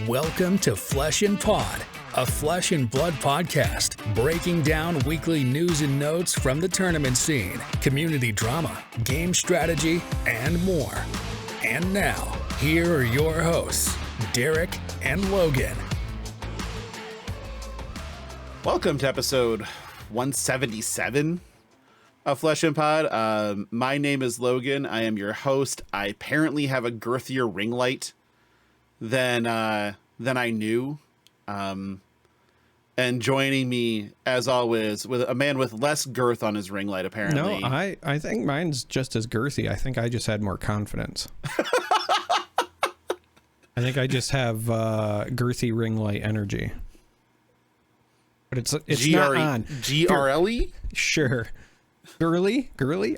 Welcome to Flesh and Pod, a flesh and blood podcast, breaking down weekly news and notes from the tournament scene, community drama, game strategy, and more. And now, here are your hosts, Darick and Logan. Welcome to episode 177 of Flesh and Pod. My name is Logan. I am your host. I apparently have a girthier ring light than I knew. And joining me, as always, with a man with less girth on his ring light, apparently. No, I think mine's just as girthy. I think I just had more confidence. I think I just have girthy ring light energy. But it's not on. G-R-L-E? Sure. Girly?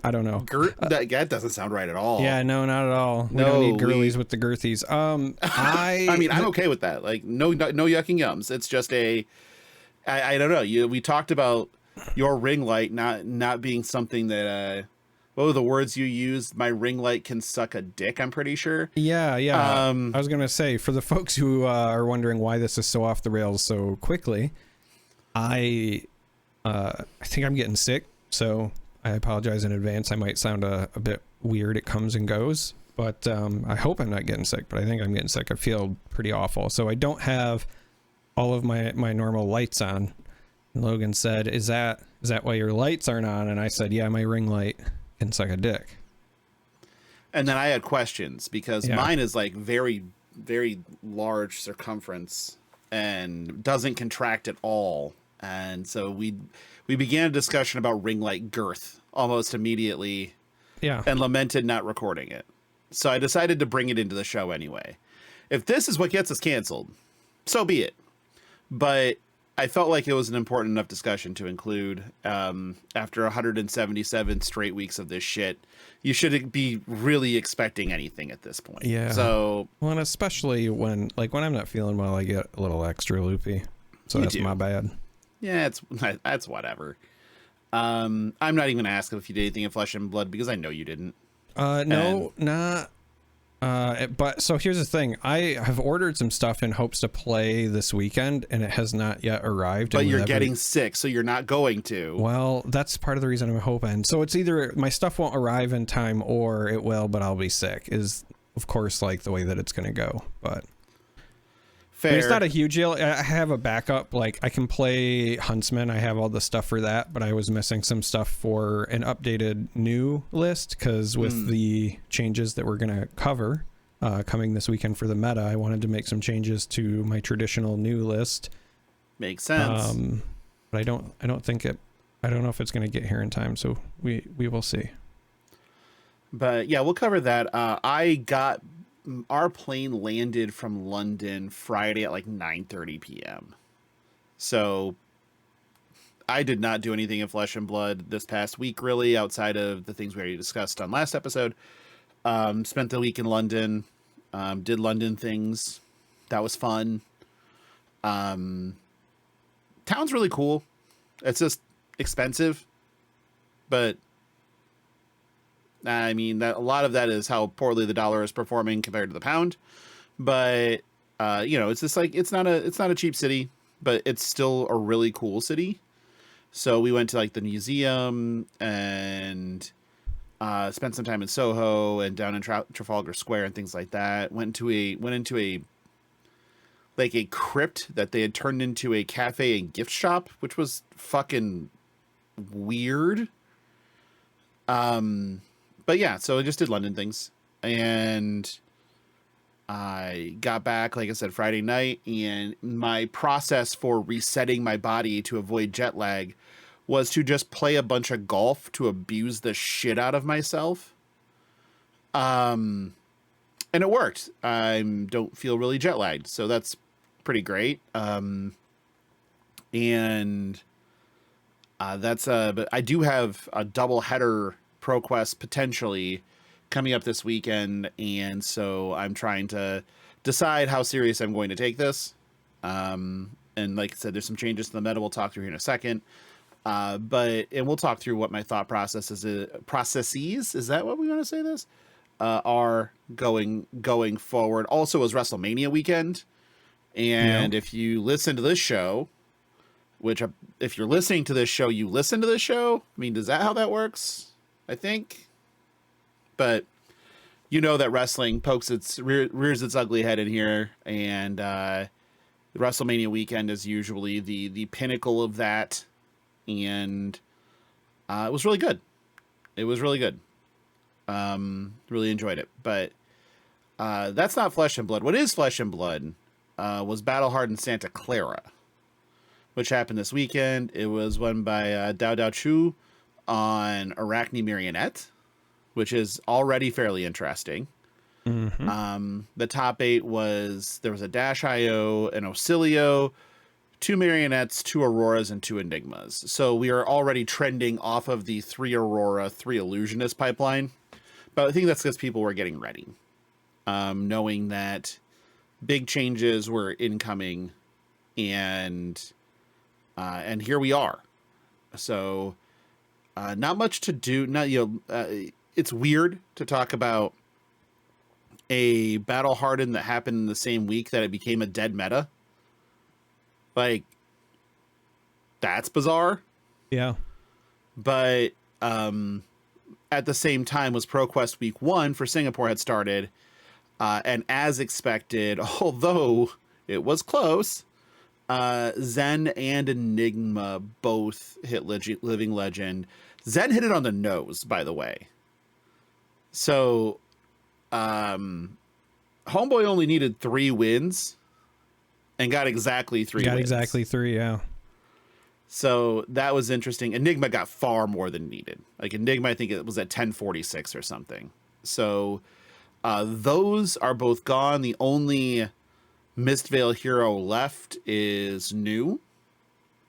I don't know. That doesn't sound right at all. Yeah, no, not at all. We don't need girlies with the girthies. I mean, I'm okay with that. Like, no yucking yums. It's just I don't know. We talked about your ring light not being something that, what were the words you used? My ring light can suck a dick, I'm pretty sure. Yeah. I was going to say, for the folks who are wondering why this is so off the rails so quickly, I think I'm getting sick, so I apologize in advance. I might sound a bit weird. It comes and goes, but I hope I'm not getting sick, but I think I'm getting sick. I feel pretty awful. So I don't have all of my normal lights on. And Logan said, is that why your lights aren't on? And I said, yeah, my ring light can suck a dick. And then I had questions because mine is like very, very large circumference and doesn't contract at all. And so we began a discussion about ring light girth almost immediately. Yeah. And lamented not recording it. So I decided to bring it into the show anyway. If this is what gets us canceled, so be it. But I felt like it was an important enough discussion to include. After 177 straight weeks of this shit, you shouldn't be really expecting anything at this point. Yeah. So, well, and especially when I'm not feeling well, I get a little extra loopy. So that's my bad. Yeah, that's whatever. I'm not even gonna ask if you did anything in Flesh and Blood because I know you didn't. No, not. But so here's the thing: I have ordered some stuff in hopes to play this weekend, and it has not yet arrived. But you're getting sick, so you're not going to. Well, that's part of the reason I'm hoping. So it's either my stuff won't arrive in time, or it will, but I'll be sick. Is of course like the way that it's gonna go, but. Fair. It's not a huge deal. I have a backup. Like I can play Huntsman. I have all the stuff for that, but I was missing some stuff for an updated new list because with the changes that we're going to cover coming this weekend for the meta, I wanted to make some changes to my traditional new list. Makes sense. But I don't know if it's going to get here in time. So we will see. But yeah, we'll cover that. Our plane landed from London Friday at like 9:30 p.m. So I did not do anything in Flesh and Blood this past week, really, outside of the things we already discussed on last episode. Spent the week in London, did London things. That was fun. Town's really cool. It's just expensive, but I mean, a lot of that is how poorly the dollar is performing compared to the pound. But, it's just like, it's not a cheap city, but it's still a really cool city. So we went to like the museum and spent some time in Soho and down in Trafalgar Square and things like that. Went into a crypt that they had turned into a cafe and gift shop, which was fucking weird. But yeah, so I just did London things, and I got back, like I said, Friday night, and my process for resetting my body to avoid jet lag was to just play a bunch of golf to abuse the shit out of myself. And it worked. I don't feel really jet lagged, so that's pretty great. But I do have a double header ProQuest potentially coming up this weekend, and so I'm trying to decide how serious I'm going to take this. And like I said, there's some changes to the meta we'll talk through here in a second. And we'll talk through what my thought processes, is that what we want to say this? Are going forward. Also, it was WrestleMania weekend, And if you listen to this show, which if you're listening to this show, you listen to this show. I mean, is that how that works? I think. But you know that wrestling rears its ugly head in here, and WrestleMania weekend is usually the pinnacle of that, and it was really good. It was really good. Really enjoyed it, but that's not Flesh and Blood. What is Flesh and Blood was Battle Hardened Santa Clara, which happened this weekend. It was won by Dao Dao Chu on Arachne Marionette, which is already fairly interesting. The top 8 was, there was a Dash IO, an Auxilio, 2 Marionettes, 2 Auroras, and 2 Enigmas. So we are already trending off of the 3 Aurora, 3 Illusionist pipeline. But I think that's because people were getting ready, knowing that big changes were incoming, and here we are. So not much to do. It's weird to talk about a Battle Hardened that happened in the same week that it became a dead meta. Like, that's bizarre. Yeah. But at the same time was ProQuest Week 1 for Singapore had started. And as expected, although it was close, Zen and Enigma both hit Living Legend. Zen hit it on the nose, by the way. So, Homeboy only needed 3 wins and got exactly 3 wins. Exactly 3, yeah. So that was interesting. Enigma got far more than needed. Like Enigma, I think it was at 1046 or something. So those are both gone. The only Mistvale hero left is New,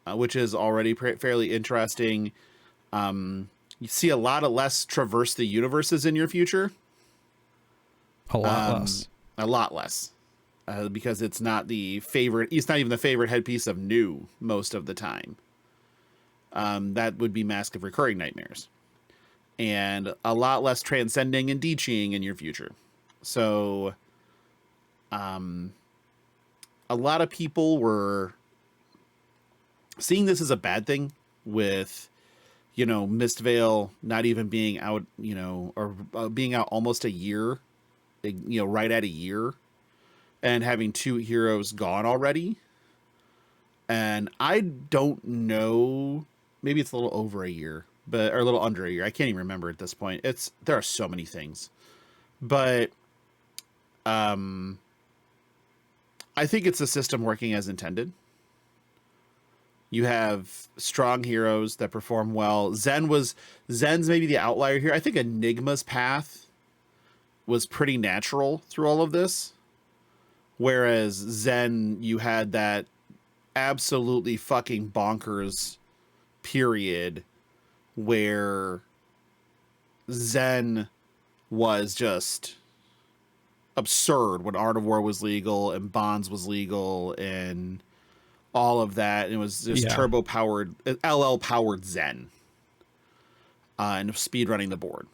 which is already fairly interesting. You see a lot of less traverse the universes in your future. A lot less. A lot less. Because it's not the favorite. It's not even the favorite headpiece of New most of the time. That would be Mask of Recurring Nightmares. And a lot less transcending and decheing in your future. So, a lot of people were seeing this as a bad thing with, Mistvale not even being out, or being out almost a year, right at a year, and having 2 heroes gone already. And I don't know, maybe it's a little over a year, or a little under a year. I can't even remember at this point. There are so many things, but I think it's a system working as intended. You have strong heroes that perform well. Zen's maybe the outlier here. I think Enigma's path was pretty natural through all of this. Whereas Zen, you had that absolutely fucking bonkers period where Zen was just absurd when Art of War was legal and Bonds was legal and all of that. It was just turbo powered, LL powered Zen, and speed running the board.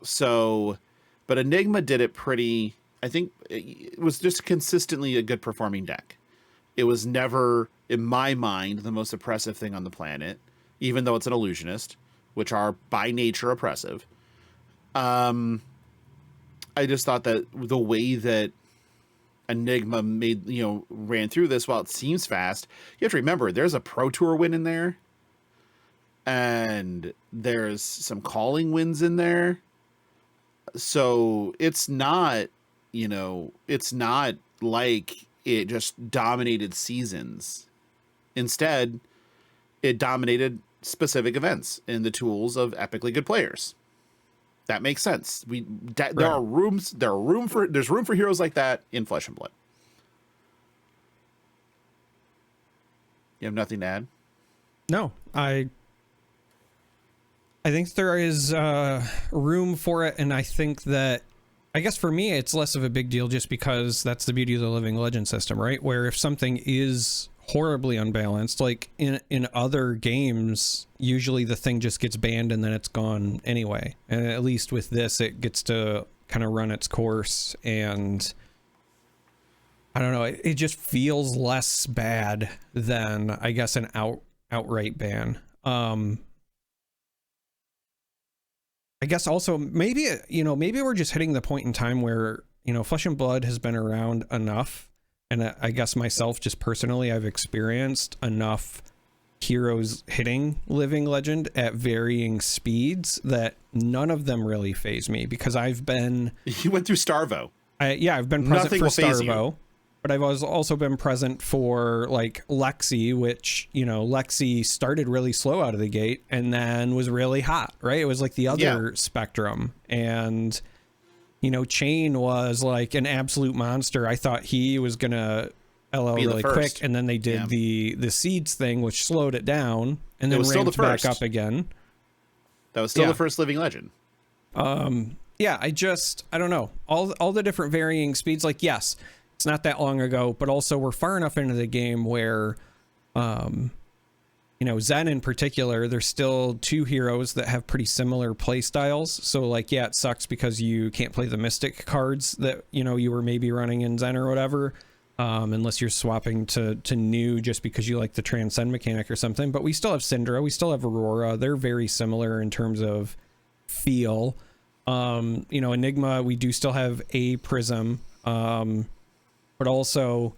So, but Enigma did it pretty. I think it was just consistently a good performing deck. It was never, in my mind, the most oppressive thing on the planet, even though it's an illusionist, which are by nature oppressive. I just thought that the way that Enigma ran through this, while it seems fast, you have to remember there's a Pro Tour win in there, and there's some calling wins in there. So it's not, it's not like it just dominated seasons. Instead, it dominated specific events in the tools of epically good players. That makes sense. There's room for heroes like that in Flesh and Blood. You have nothing to add? No, I think there is room for it, and I think that, I guess for me, it's less of a big deal just because that's the beauty of the Living Legend system, right? Where if something is horribly unbalanced, like in other games, usually the thing just gets banned and then it's gone anyway. And at least with this, it gets to kind of run its course, and I don't know. It just feels less bad than, I guess, an outright ban. I guess also maybe we're just hitting the point in time where, Flesh and Blood has been around enough, and I guess myself, just personally, I've experienced enough heroes hitting Living Legend at varying speeds that none of them really faze me, because I've been... You went through Starvo. I've been present for Starvo. But I've also been present for like Lexi, which, Lexi started really slow out of the gate and then was really hot, right? It was like the other spectrum. And, Chain was like an absolute monster. I thought he was going to LL really quick. And then they did the seeds thing, which slowed it down and then ramped back up again. That was still the first Living Legend. I don't know. All the different varying speeds, like, yes, it's not that long ago, but also we're far enough into the game where, Zen in particular, there's still two heroes that have pretty similar play styles. So like, it sucks because you can't play the Mystic cards that, you were maybe running in Zen or whatever, unless you're swapping to new just because you like the Transcend mechanic or something. But we still have Syndra, we still have Aurora. They're very similar in terms of feel. Enigma, we do still have a Prism. But also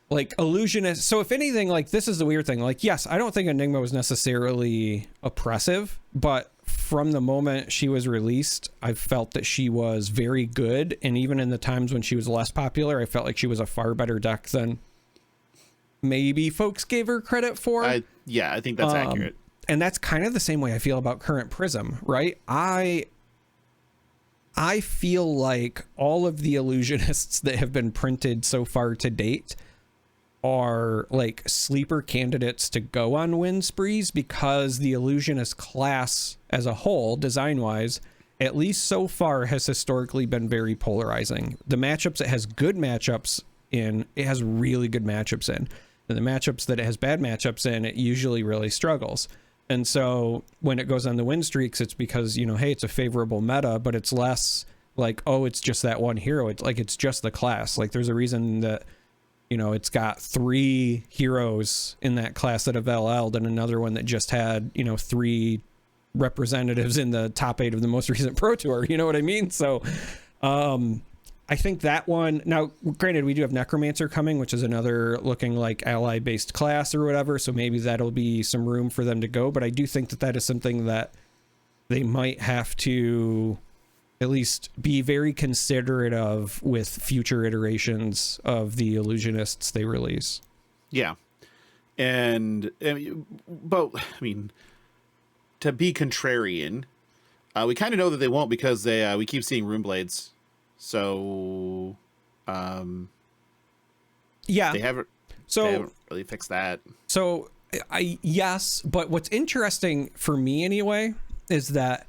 like Illusionist. So if anything, like, this is the weird thing. Like, yes, I don't think Enigma was necessarily oppressive, but from the moment she was released, I felt that she was very good. And even in the times when she was less popular, I felt like she was a far better deck than maybe folks gave her credit for. I think that's accurate. And that's kind of the same way I feel about current Prism, right? I feel like all of the illusionists that have been printed so far to date are like sleeper candidates to go on win sprees, because the illusionist class as a whole, design-wise, at least so far, has historically been very polarizing. The matchups it has good matchups in, it has really good matchups in. And the matchups that it has bad matchups in, it usually really struggles. And so when it goes on the win streaks, it's because, hey, it's a favorable meta, but it's less like, oh, it's just that one hero. It's like, it's just the class. Like, there's a reason that, it's got 3 heroes in that class that have LL'd and another one that just had, 3 representatives in the top 8 of the most recent Pro Tour. You know what I mean? So I think that one, now, granted, we do have Necromancer coming, which is another looking like ally-based class or whatever, so maybe that'll be some room for them to go, but I do think that is something that they might have to at least be very considerate of with future iterations of the illusionists they release. Yeah. And, but, to be contrarian, we kind of know that they won't, because we keep seeing Rune Blades. So, they haven't really fixed that. So yes, but what's interesting for me anyway is that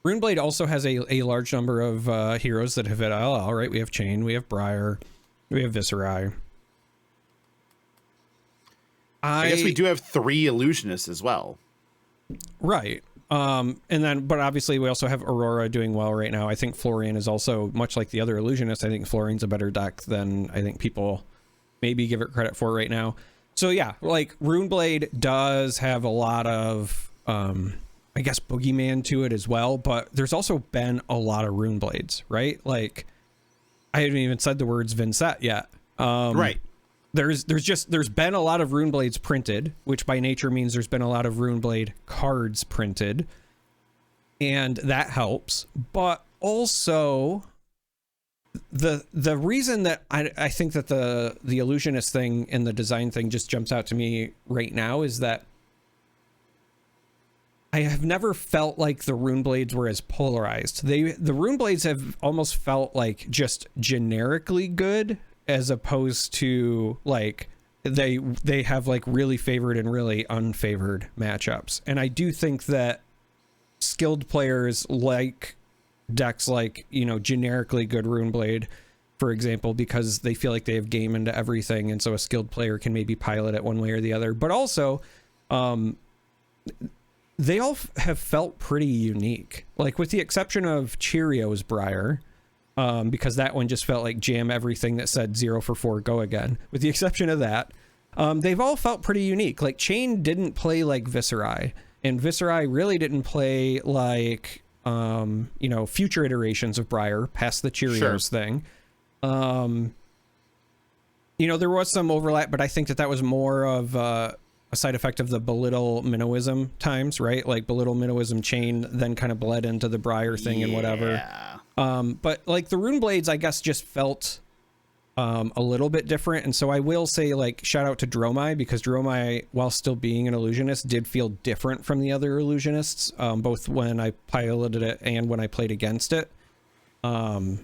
Runeblade also has a large number of heroes that have hit LL, right? We have Chain, we have Briar, we have Viscerai. I guess we do have 3 illusionists as well. Right. And then, but obviously we also have Aurora doing well right now. I think Florian is also, much like the other illusionists, I think Florian's a better deck than I think people maybe give it credit for right now. So yeah, like Runeblade does have a lot of, I guess, boogeyman to it as well, but there's also been a lot of Runeblades, right? Like, I haven't even said the words Vincent yet. Right. There's been a lot of Runeblades printed, which by nature means there's been a lot of Runeblade cards printed, and that helps. But also, the reason that I think that the illusionist thing and the design thing just jumps out to me right now is that I have never felt like the Runeblades were as polarized. The Runeblades have almost felt like just generically good, as opposed to like they have like really favored and really unfavored matchups. And I do think that skilled players like decks like, generically good Runeblade, for example, because they feel like they have game into everything, and so a skilled player can maybe pilot it one way or the other. But also, they all have felt pretty unique. Like, with the exception of Cheerios Briar, because that one just felt like jam everything that said 0 for 4, go again, with the exception of that. They've all felt pretty unique. Like Chain didn't play like Visceri, and Visceri really didn't play like, future iterations of Briar past the Cheerios thing. There was some overlap, but I think that was more of a side effect of the Belittle Minnowism times, right? Like Belittle Minnowism Chain then kind of bled into the Briar thing and whatever. But like the Rune Blades, I guess, just felt a little bit different. And so I will say, like, shout out to Dromai, because Dromai, while still being an illusionist, did feel different from the other illusionists, both when I piloted it and when I played against it. But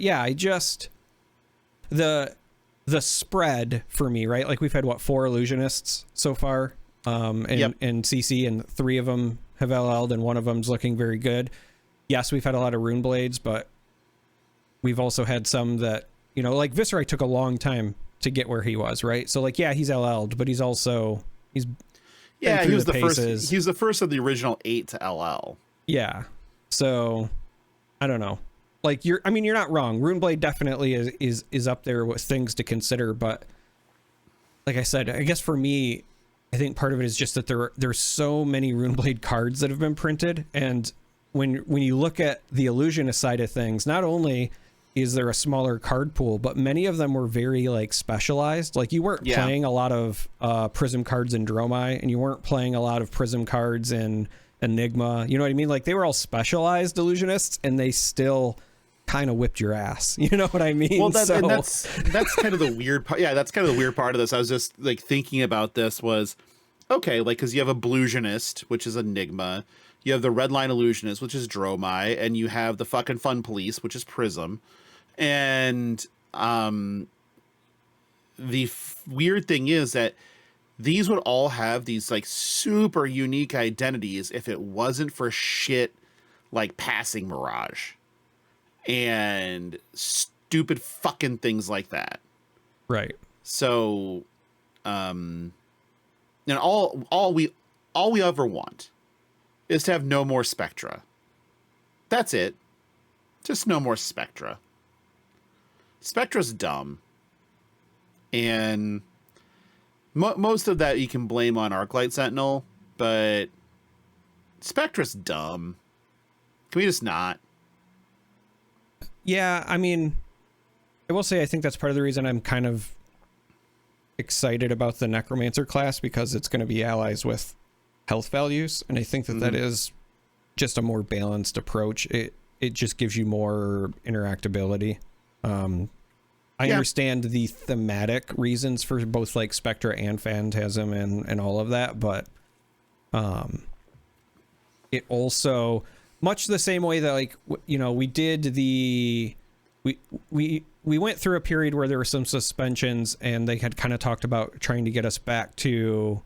yeah, the spread for me, right? Like we've had 4 illusionists so far in CC, and 3 of them have LL'd and 1 of them's looking very good. Yes, we've had a lot of Rune Blades, but we've also had some that, like Visceri took a long time to get where he was, right? So like, yeah, he's LL'd, but he's he was the first. He was the first of the original 8 to LL. Yeah. So I don't know. Like you're not wrong. Runeblade definitely is up there with things to consider, but like I said, I guess for me, I think part of it is just that there's so many Runeblade cards that have been printed, and when you look at the illusionist side of things, not only is there a smaller card pool, but many of them were very like specialized. Like you weren't playing a lot of Prism cards in Dromai, and you weren't playing a lot of Prism cards in Enigma. You know what I mean? Like they were all specialized illusionists, and they still kind of whipped your ass. You know what I mean? Well, that's kind of the weird part. Yeah, that's kind of the weird part of this. I was just like thinking about this was, okay, like, because you have a Bluesionist, which is Enigma. You have the Redline Illusionist, which is Dromai, and you have the fucking Fun Police, which is Prism. And the weird thing is that these would all have these like super unique identities if it wasn't for shit like Passing Mirage and stupid fucking things like that. Right. So, and all we ever want is to have no more Spectra. That's it. Just no more Spectra. Spectra's dumb. And most of that you can blame on Arclight Sentinel, but Spectra's dumb. Can we just not? Yeah, I mean, I will say I think that's part of the reason I'm kind of excited about the Necromancer class, because it's going to be allies with health values, and I think that is just a more balanced approach. It just gives you more interactability. I understand the thematic reasons for both like Spectra and Phantasm and all of that, but it also, much the same way that like we did we went through a period where there were some suspensions, and they had kind of talked about trying to get us back to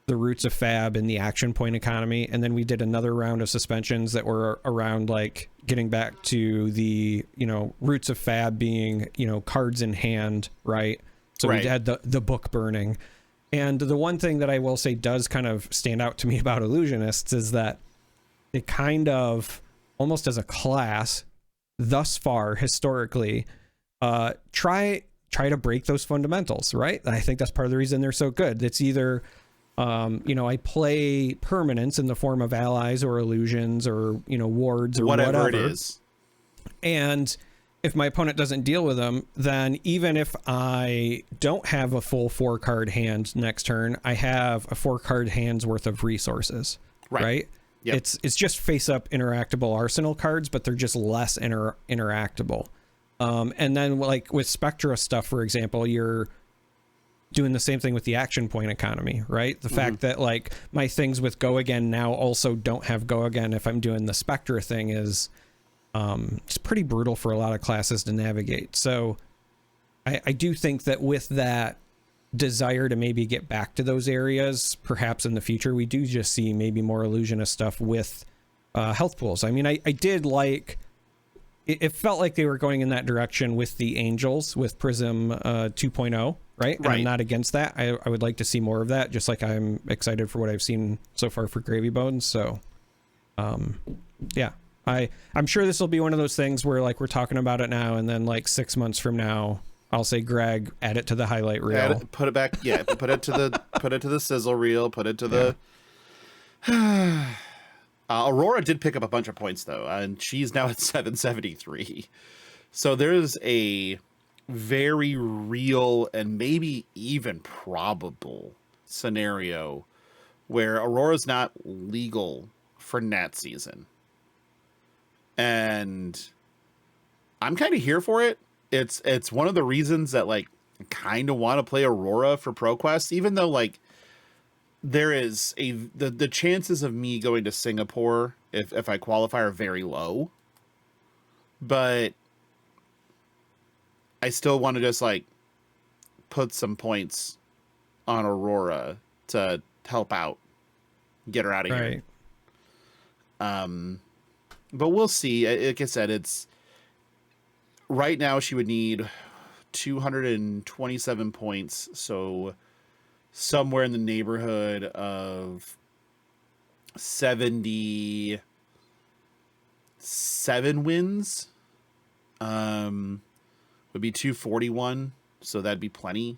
the roots of Fab and the action point economy, and then we did another round of suspensions that were around like getting back to the roots of Fab being cards in hand, right? So we had the book burning. And the one thing that I will say does kind of stand out to me about illusionists is that they kind of, almost as a class thus far historically, try to break those fundamentals, right? And I think that's part of the reason they're so good. It's either I play permanents in the form of allies or illusions or wards or whatever it is, and if my opponent doesn't deal with them, then even if I don't have a full 4-card hand next turn, I have a 4-card hand's worth of resources, right? Yep. It's just face-up interactable arsenal cards, but they're just less interactable. And then like with Spectra stuff, for example, you're doing the same thing with the action point economy, right? The fact that like my things with Go Again now also don't have Go Again if I'm doing the Spectra thing is it's pretty brutal for a lot of classes to navigate. So I do think that with that desire to maybe get back to those areas, perhaps in the future, we do just see maybe more illusionist stuff with health pools. I mean, I did like, it felt like they were going in that direction with the Angels, with Prism 2.0, right? And I'm not against that. I would like to see more of that, just like I'm excited for what I've seen so far for Gravy Bones. So, yeah, I'm sure this will be one of those things where like we're talking about it now, and then like 6 months from now, I'll say, Greg, add it to the highlight reel. Put it back. Yeah, put it to the sizzle reel. Put it to the. Aurora did pick up a bunch of points though, and she's now at 773. So there's a very real and maybe even probable scenario where Aurora's not legal for Nat season. And I'm kind of here for it. It's one of the reasons that like I kind of want to play Aurora for ProQuest, even though like there is the chances of me going to Singapore if I qualify are very low. But I still want to just like put some points on Aurora to help out, get her out of here. But we'll see. Like I said, it's right now she would need 227 points. So somewhere in the neighborhood of 77 wins. Would be 241, so that'd be plenty.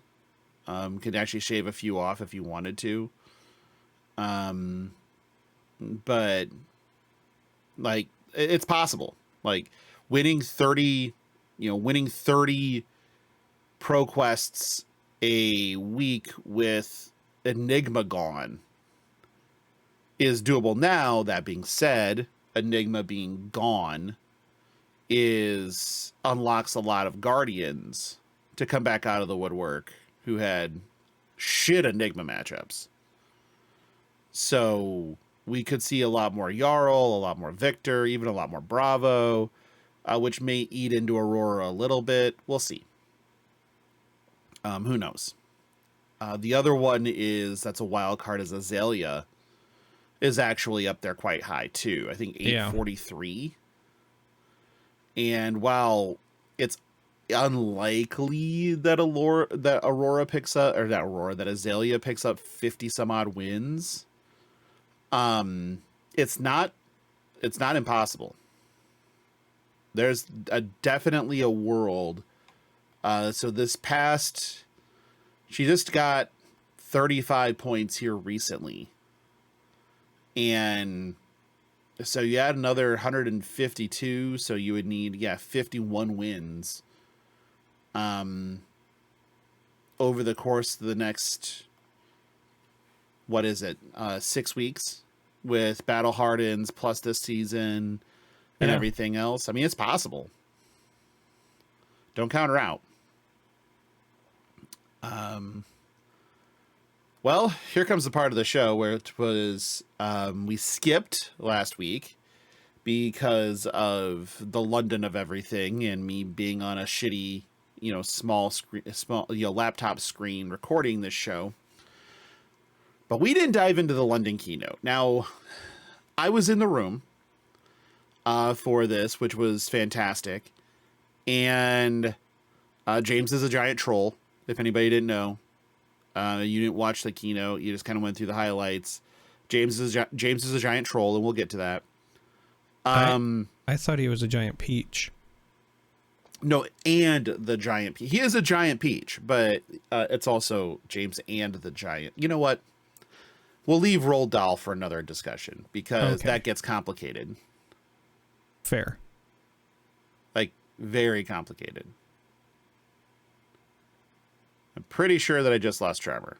Could actually shave a few off if you wanted to. But like it's possible. Like winning 30 ProQuests a week with Enigma gone is doable now. That being said, Enigma being gone unlocks a lot of Guardians to come back out of the woodwork who had shit Enigma matchups. So we could see a lot more Jarl, a lot more Victor, even a lot more Bravo, which may eat into Aurora a little bit. We'll see. Who knows? The other one that's a wild card, is Azalea is actually up there quite high too. I think 843. Yeah. And while it's unlikely that that Azalea picks up 50 some odd wins, it's not impossible. There's definitely a world. So she just got 35 points here recently. And so you add another 152, so you would need 51 wins over the course of the next 6 weeks with Battle Hardens plus this season and everything else. I mean, it's possible. Don't count her out. Well, here comes the part of the show where it was we skipped last week because of the London of everything and me being on a shitty, small laptop screen recording this show. But we didn't dive into the London keynote. Now, I was in the room for this, which was fantastic. And James is a giant troll, if anybody didn't know. You didn't watch the keynote. You just kind of went through the highlights. James is a giant troll, and we'll get to that. I thought he was a giant peach. No, and the giant peach. He is a giant peach, but it's also James and the giant. You know what? We'll leave Roald Dahl for another discussion because that gets complicated. Fair. Like, very complicated. I'm pretty sure that I just lost Trevor.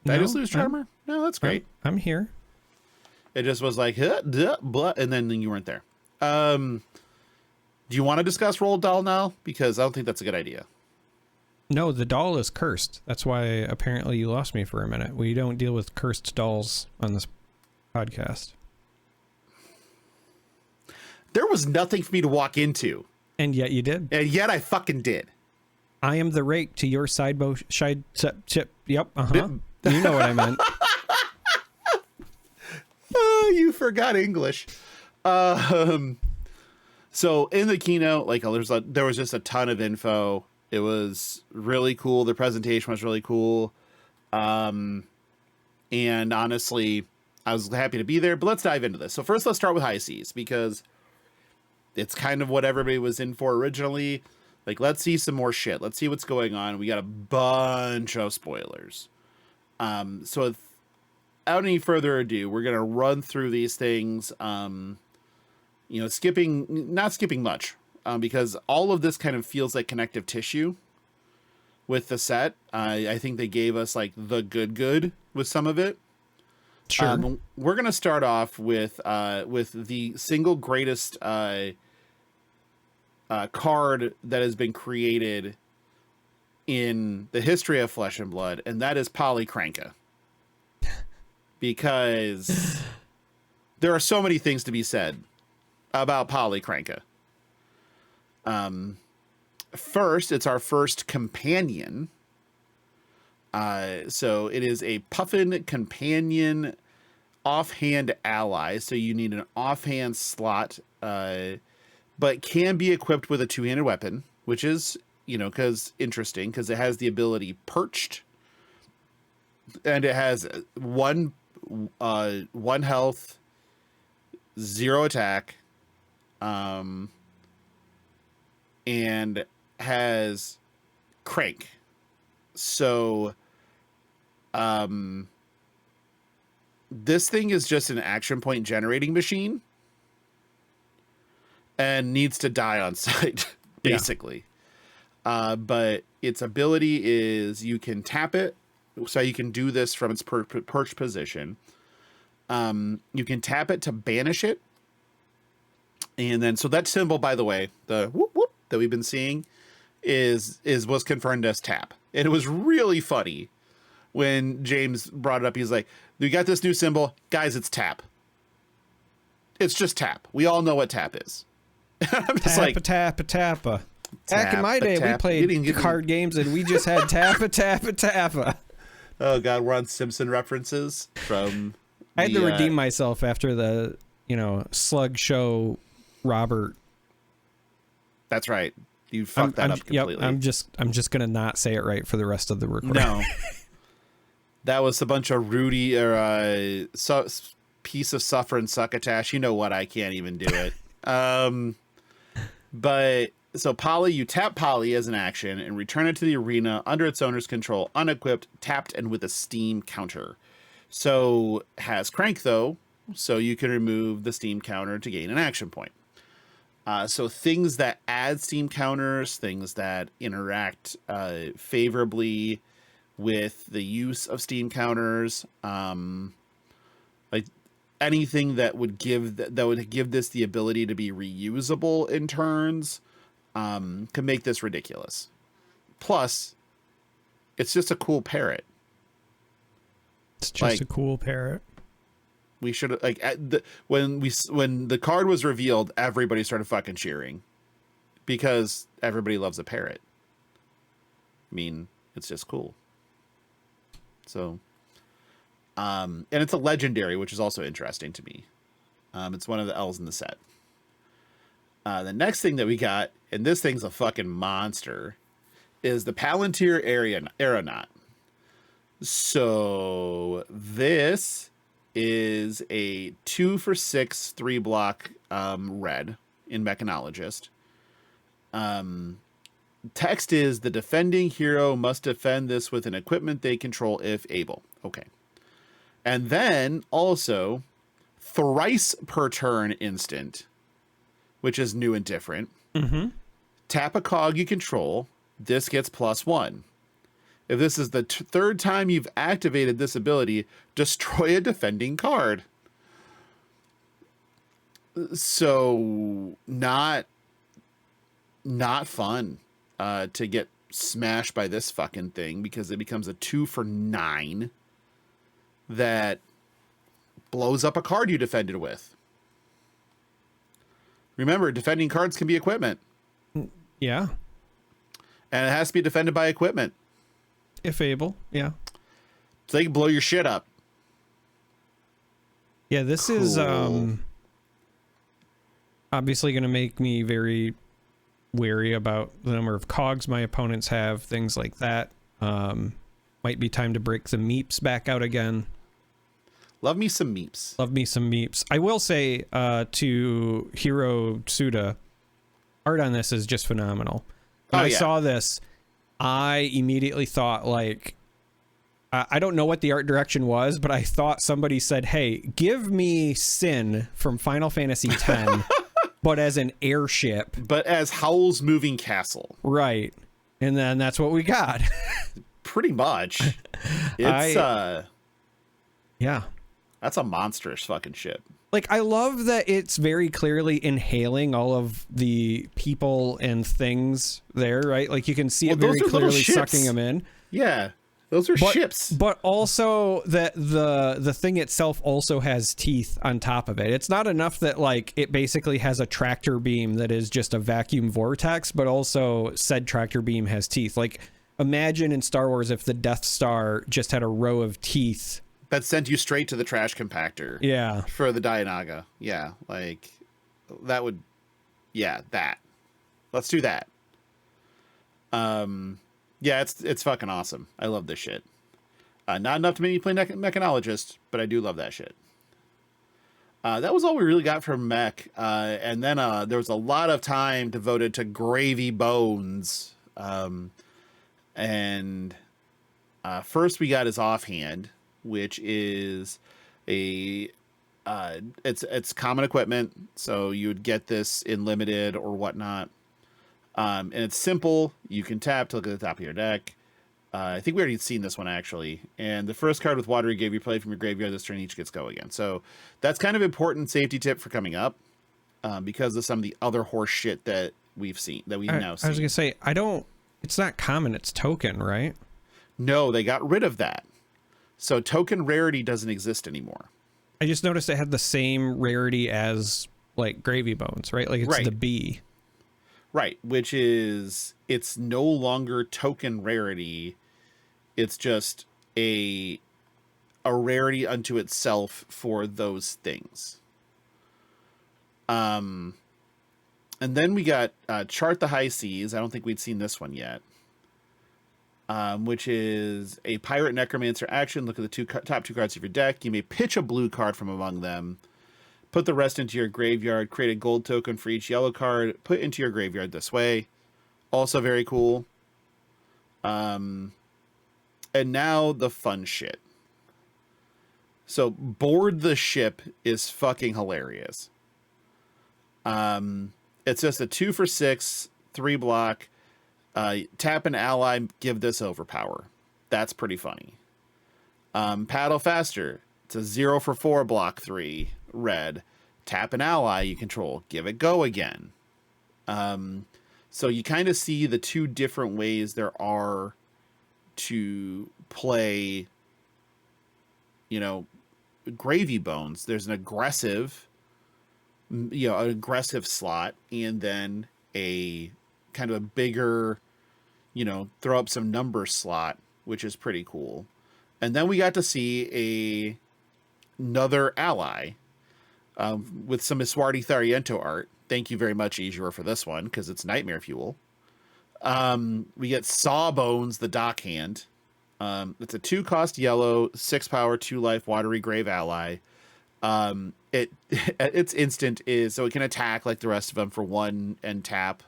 Did I just lose Trevor? No, that's great. I'm here. It just was like, and then you weren't there. Do you want to discuss Roald Dahl now? Because I don't think that's a good idea. No, the doll is cursed. That's why apparently you lost me for a minute. We don't deal with cursed dolls on this podcast. There was nothing for me to walk into. And yet you did. And yet I fucking did. I am the rake to your sidebow chip. Yep. Uh-huh. You know what I meant. Oh, you forgot English. So in the keynote, like there was just a ton of info. It was really cool. The presentation was really cool. And honestly, I was happy to be there, but let's dive into this. So first, let's start with High Seas, because it's kind of what everybody was in for originally. Like, let's see some more shit. Let's see what's going on. We got a bunch of spoilers. So without any further ado, we're going to run through these things, not skipping much, because all of this kind of feels like connective tissue with the set. I think they gave us like the good with some of it. Sure. We're going to start off with the single greatest card that has been created in the history of Flesh and Blood, and that is Polycranka. Because there are so many things to be said about Polycranka. First, it's our first companion. So it is a Puffin companion offhand ally. So you need an offhand slot, but can be equipped with a two-handed weapon, which is, interesting because it has the ability Perched, and it has one health, 0 attack, and has Crank. So, this thing is just an action point generating machine and needs to die on sight, basically. Yeah. But its ability is you can tap it, so you can do this from its perched position. You can tap it to banish it. And then, so that symbol, by the way, the whoop whoop that we've been seeing was confirmed as tap. And it was really funny when James brought it up. He's like, we got this new symbol. Guys, it's tap. It's just tap. We all know what tap is. I'm just like, tappa. Back in my day, we played card games and we just had tappa. Oh, God, we're on Simpson references from... I had to redeem myself after the, Slug Show Robert. That's right. You fucked that up completely. Yep, I'm just gonna not say it right for the rest of the recording. No, that was a bunch of Rudy or piece of suffering succotash. You know what? I can't even do it. But so Poly, you tap Poly as an action and return it to the arena under its owner's control, unequipped, tapped, and with a steam counter. So has Crank though, so you can remove the steam counter to gain an action point. So things that add steam counters, things that interact favorably with the use of steam counters, like anything that would give this the ability to be reusable in turns, can make this ridiculous. Plus, it's just a cool parrot. It's just a cool parrot. We should when the card was revealed, everybody started fucking cheering because everybody loves a parrot. I mean, it's just cool. So, and it's a legendary, which is also interesting to me. It's one of the L's in the set. The next thing that we got, and this thing's a fucking monster, is the Palantir Aeronaut. So this is a 2-for-6 3-block red in Mechanologist. Text is the defending hero must defend this with an equipment they control if able. Okay. And then also thrice per turn instant, which is new and different. Mm-hmm. Tap a cog you control. This gets +1. If this is the third time you've activated this ability, destroy a defending card. So not fun to get smashed by this fucking thing, because it becomes a 2-for-9 that blows up a card you defended with. Remember, defending cards can be equipment. Yeah. And it has to be defended by equipment. If able, yeah. So they can blow your shit up. Yeah, this is obviously going to make me very wary about the number of cogs my opponents have, things like that. Might be time to break the meeps back out again. Love me some meeps. Love me some meeps. I will say to Hiro Tsuda, art on this is just phenomenal. When I saw this, I immediately thought, like, I don't know what the art direction was, but I thought somebody said, hey, give me Sin from Final Fantasy X, but as an airship. But as Howl's Moving Castle. Right. And then that's what we got. Pretty much. It's, yeah. That's a monstrous fucking ship. Like, I love that it's very clearly inhaling all of the people and things there, right? Like, you can see it very clearly sucking them in. Yeah. Those are ships. But also that the thing itself also has teeth on top of it. It's not enough that, like, it basically has a tractor beam that is just a vacuum vortex, but also said tractor beam has teeth. Like, imagine in Star Wars if the Death Star just had a row of teeth that sent you straight to the trash compactor. Yeah. For the Dianaga. Yeah. Like, that would, that. Let's do that. Yeah, it's fucking awesome. I love this shit. Not enough to make me play Mechanologist, but I do love that shit. That was all we really got from Mech. And then there was a lot of time devoted to Gravy Bones. And first we got his offhand, which is it's common equipment. So you would get this in limited or whatnot. And it's simple. You can tap to look at the top of your deck. I think we already seen this one, actually. And the first card with Watery Grave you play from your graveyard this turn each gets go again. So that's kind of important safety tip for coming up because of some of the other horse shit that we've seen, that we've now seen. I was going to say, it's not common, it's token, right? No, they got rid of that. So token rarity doesn't exist anymore. I just noticed it had the same rarity as, like, Gravy Bones, right? Like, it's the B. Right, which is, it's no longer token rarity. It's just a rarity unto itself for those things. And then we got Chart the High Seas. I don't think we'd seen this one yet. Which is a Pirate Necromancer action. Look at the top two cards of your deck. You may pitch a blue card from among them. Put the rest into your graveyard. Create a gold token for each yellow card. Put into your graveyard this way. Also very cool. And now the fun shit. So Board the Ship is fucking hilarious. It's just a 2-for-6, 3 block. Tap an ally, give this overpower. That's pretty funny. Paddle Faster. It's a 0-for-4 block 3 red. Tap an ally you control, give it go again. So you kind of see the two different ways there are to play, Gravy Bones. There's an aggressive, an aggressive slot, and then a kind of a bigger, throw up some numbers slot, which is pretty cool. And then we got to see another ally with some Iswardi Thariento art. Thank you very much, Ejura, for this one, because it's Nightmare Fuel. We get Sawbones, the Dockhand. It's a 2-cost yellow, 6 power, 2 life, Watery Grave ally. Its instant is, so it can attack like the rest of them for 1 and tap.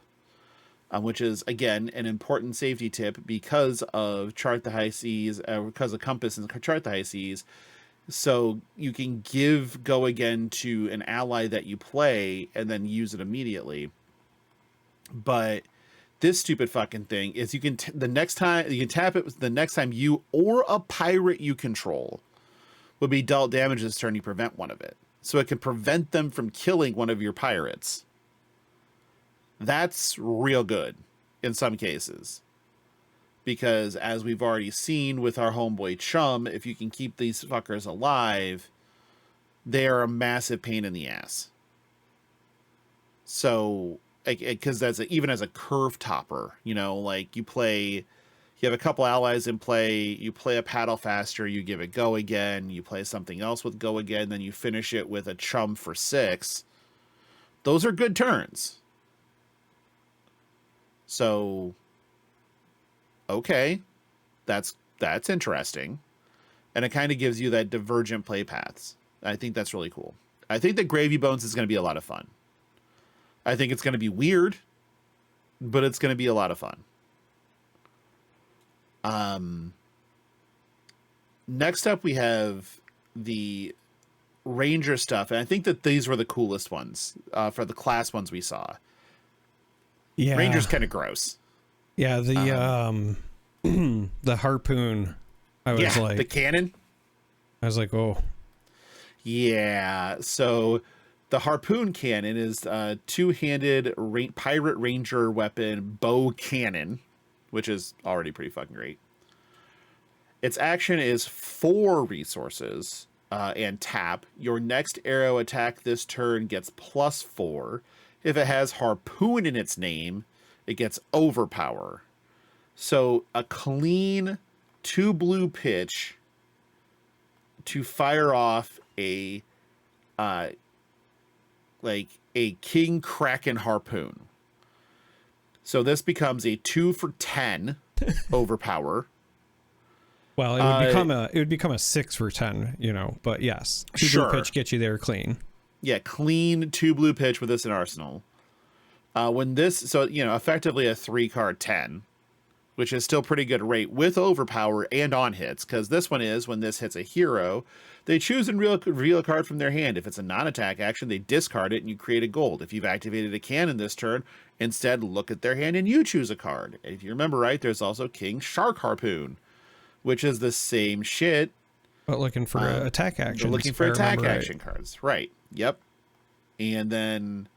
Which is, again, an important safety tip because of Chart the High Seas, because of Compass and Chart the High Seas. So you can give go again to an ally that you play and then use it immediately. But this stupid fucking thing is you can the next time you can tap it the next time you or a pirate you control will be dealt damage this turn, you prevent one of it. So it can prevent them from killing one of your pirates. That's real good in some cases. Because as we've already seen with our homeboy Chum, if you can keep these fuckers alive, they are a massive pain in the ass. So, because even as a curve topper, like you have a couple allies in play, you play a Paddle Faster, you give it go again, you play something else with go again, then you finish it with a Chum for 6. Those are good turns. So, okay, that's interesting. And it kind of gives you that divergent play paths. I think that's really cool. I think that Gravy Bones is going to be a lot of fun. I think it's going to be weird. but it's going to be a lot of fun. Next up we have the Ranger stuff, and I think that these were the coolest ones for the class ones we saw. Yeah, Ranger's kind of gross. Yeah, the the harpoon. I was like, the cannon. I was like, oh, yeah. So the harpoon cannon is a two-handed pirate ranger weapon bow cannon, which is already pretty fucking great. Its action is 4 resources and tap. Your next arrow attack this turn gets +4. If it has harpoon in its name, it gets overpower. So a clean 2 blue pitch to fire off a like a king kraken harpoon. So this becomes a 2 for 10 overpower. Well, it would become a 6 for 10, you know, but yes. 2 blue pitch gets you there clean. Yeah, clean 2 blue pitch with this in arsenal. When this, so, you know, effectively a 3-card 10, which is still pretty good rate with overpower and on hits, because this one is, when this hits a hero, they choose and reveal a card from their hand. If it's a non-attack action, they discard it and you create a gold. If you've activated a cannon this turn, instead look at their hand and you choose a card. And if you remember right, there's also King Shark Harpoon, which is the same shit. But looking for attack action. Looking for attack action cards. Right. Yep. And then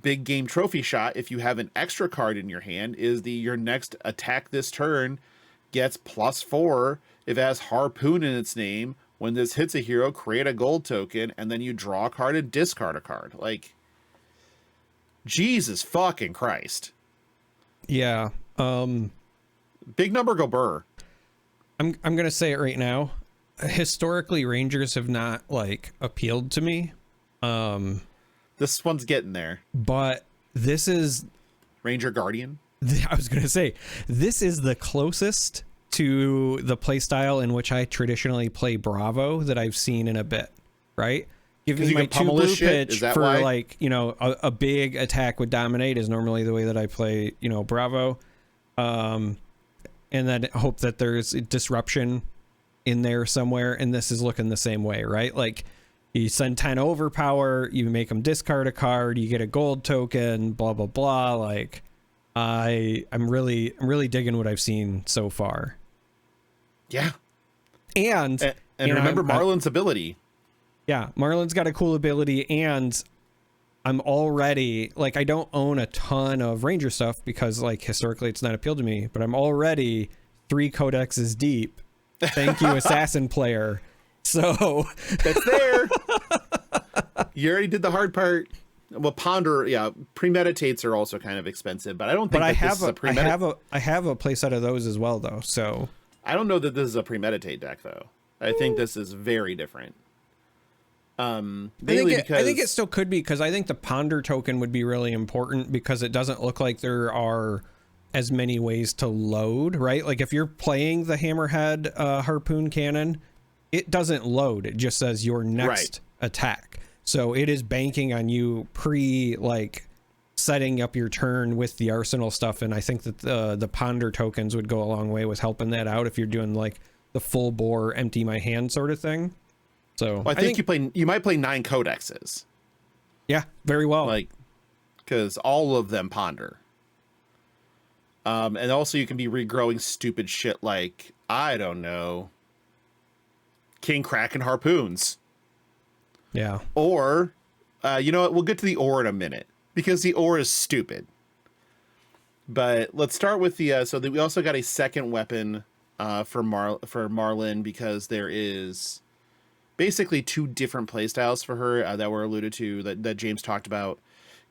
big game trophy shot, if you have an extra card in your hand, is your next attack this turn gets +4 if it has harpoon in its name. When this hits a hero, create a gold token, and then you draw a card and discard a card. Like, Jesus fucking Christ. Yeah. Big number go burr. I'm gonna say it right now. Historically, Rangers have not like appealed to me. This one's getting there. But this is Ranger Guardian. I was gonna say this is the closest to the playstyle in which I traditionally play Bravo that I've seen in a bit. Right? Give me my 2 blue pitch for why? Like, you know, a big attack with dominate is normally the way that I play, you know, Bravo. And then hope that there's disruption in there somewhere, and this is looking the same way, right? Like, you send 10 overpower, you make them discard a card, you get a gold token, blah blah blah. Like, I'm really digging what I've seen so far. Yeah, and remember Marlon's ability. Yeah, Marlon's got a cool ability, and I'm already, like, I don't own a ton of Ranger stuff because, like, historically it's not appealed to me, but I'm already 3 codexes deep. Thank you, Assassin player. So that's there. You already did the hard part. Well, Ponder, yeah, premeditates are also kind of expensive, but I don't think I have a playset of those as well, though. So I don't know that this is a premeditate deck, though. I think this is very different. I think it still could be, because I think the Ponder token would be really important, because it doesn't look like there are as many ways to load, right? Like, if you're playing the Hammerhead harpoon cannon, it doesn't load. It just says your next attack. So it is banking on you like setting up your turn with the arsenal stuff. And I think that the Ponder tokens would go a long way with helping that out if you're doing like the full bore empty my hand sort of thing. So well, I think you might play 9 codexes. Yeah, very well. Like, because all of them Ponder. And also you can be regrowing stupid shit like, I don't know, King Kraken harpoons. Yeah. Or, you know what? We'll get to the ore in a minute, because the ore is stupid. But let's start with the, so that we also got a second weapon for Marlin, because there is basically 2 different playstyles for her that were alluded to, that James talked about.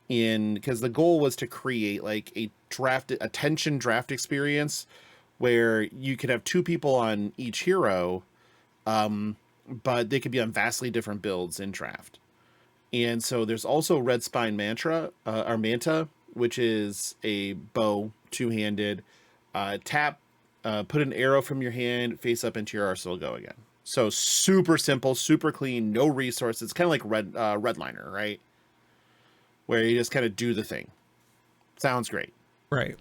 Because the goal was to create like a tension draft experience where you could have 2 people on each hero, but they could be on vastly different builds in draft. And so there's also Red Spine Manta, which is a bow, 2-handed, tap, put an arrow from your hand face up into your arsenal, go again. So super simple, super clean, no resources. It's kind of like Redliner, right? Where you just kind of do the thing. Sounds great. Right.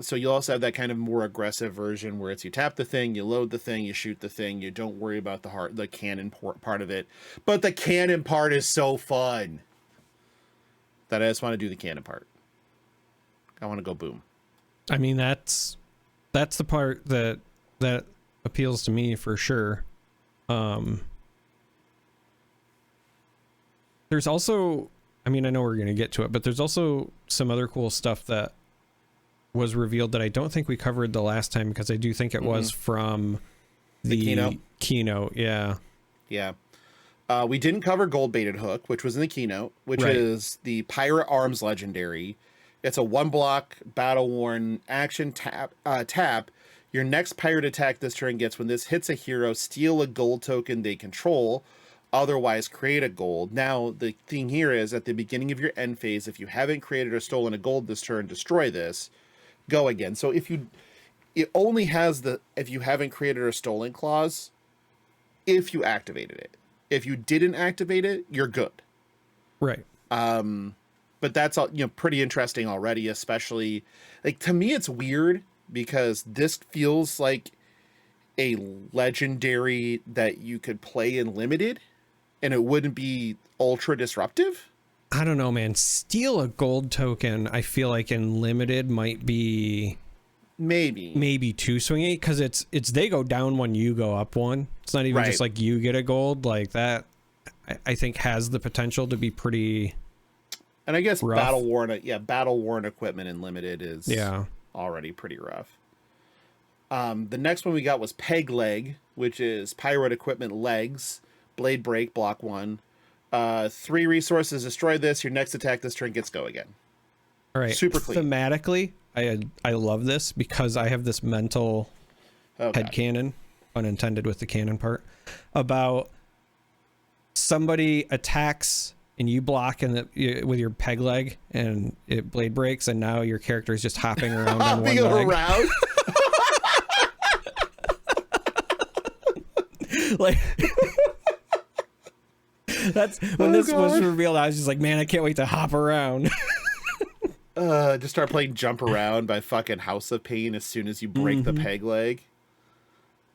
So you'll also have that kind of more aggressive version where it's you tap the thing, you load the thing, you shoot the thing, you don't worry about the cannon part of it. But the cannon part is so fun that I just want to do the cannon part. I want to go boom. I mean, that's the part that appeals to me for sure. There's also, I mean, I know we're going to get to it, but there's also some other cool stuff that was revealed that I don't think we covered the last time, because I do think it was from the keynote. Yeah. Yeah. We didn't cover Gold Baited Hook, which was in the keynote, which is the Pirate Arms Legendary. It's a 1-block, battle-worn action tap. Your next pirate attack this turn gets, when this hits a hero, steal a gold token they control, otherwise create a gold. Now, the thing here is, at the beginning of your end phase, if you haven't created or stolen a gold this turn, destroy this. Go again. So it only has the if you haven't created or stolen clause if you activated it. If you didn't activate it, you're good. Right. But that's all, pretty interesting already, especially like, to me it's weird because this feels like a legendary that you could play in limited and it wouldn't be ultra disruptive. I don't know, man. Steal a gold token, I feel like in limited might be maybe too swingy, because it's they go down one, you go up one. It's not even just like you get a gold like that. I think has the potential to be pretty. And I guess rough. battle worn equipment in limited is already pretty rough. The next one we got was Peg Leg, which is pirate equipment legs, blade break, block 1. 3 resources, destroy this. Your next attack this turn gets go again. All right. Super clean. Thematically, I love this because I have this mental headcanon, unintended with the cannon part, about somebody attacks and you block with your peg leg and it blade breaks, and now your character is just hopping around on one leg. Around? Like that's when was revealed. I was just like, man, I can't wait to hop around. Just start playing Jump Around by fucking House of Pain as soon as you break the peg leg.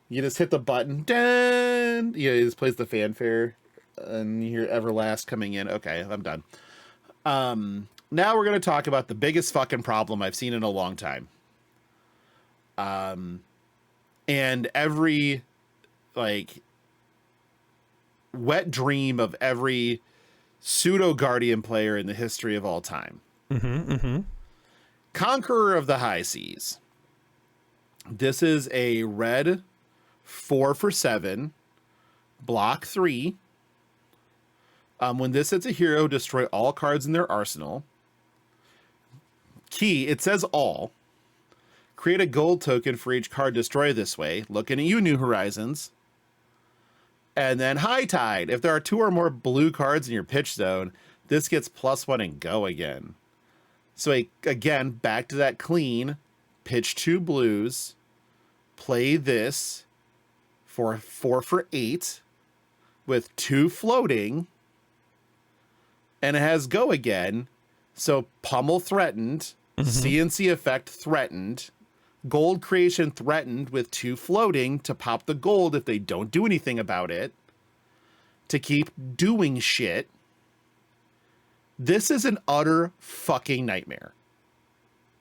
You just hit the button, dun! It just plays the fanfare, and you hear Everlast coming in. Okay, I'm done. Now we're going to talk about the biggest fucking problem I've seen in a long time. And every, wet dream of every pseudo Guardian player in the history of all time. Conqueror of the High Seas. This is a red 4/7 block 3. When this hits a hero, destroy all cards in their arsenal. Key, it says all. Create a gold token for each card destroyed this way. Looking at you, New Horizons. And then High Tide. If there are 2 or more blue cards in your pitch zone, this gets +1 and go again. So again, back to that clean. Pitch 2 blues. Play this for 4/8 with 2 floating. And it has go again. So pummel threatened. CNC effect threatened. Gold creation threatened with 2 floating to pop the gold if they don't do anything about it. To keep doing shit. This is an utter fucking nightmare.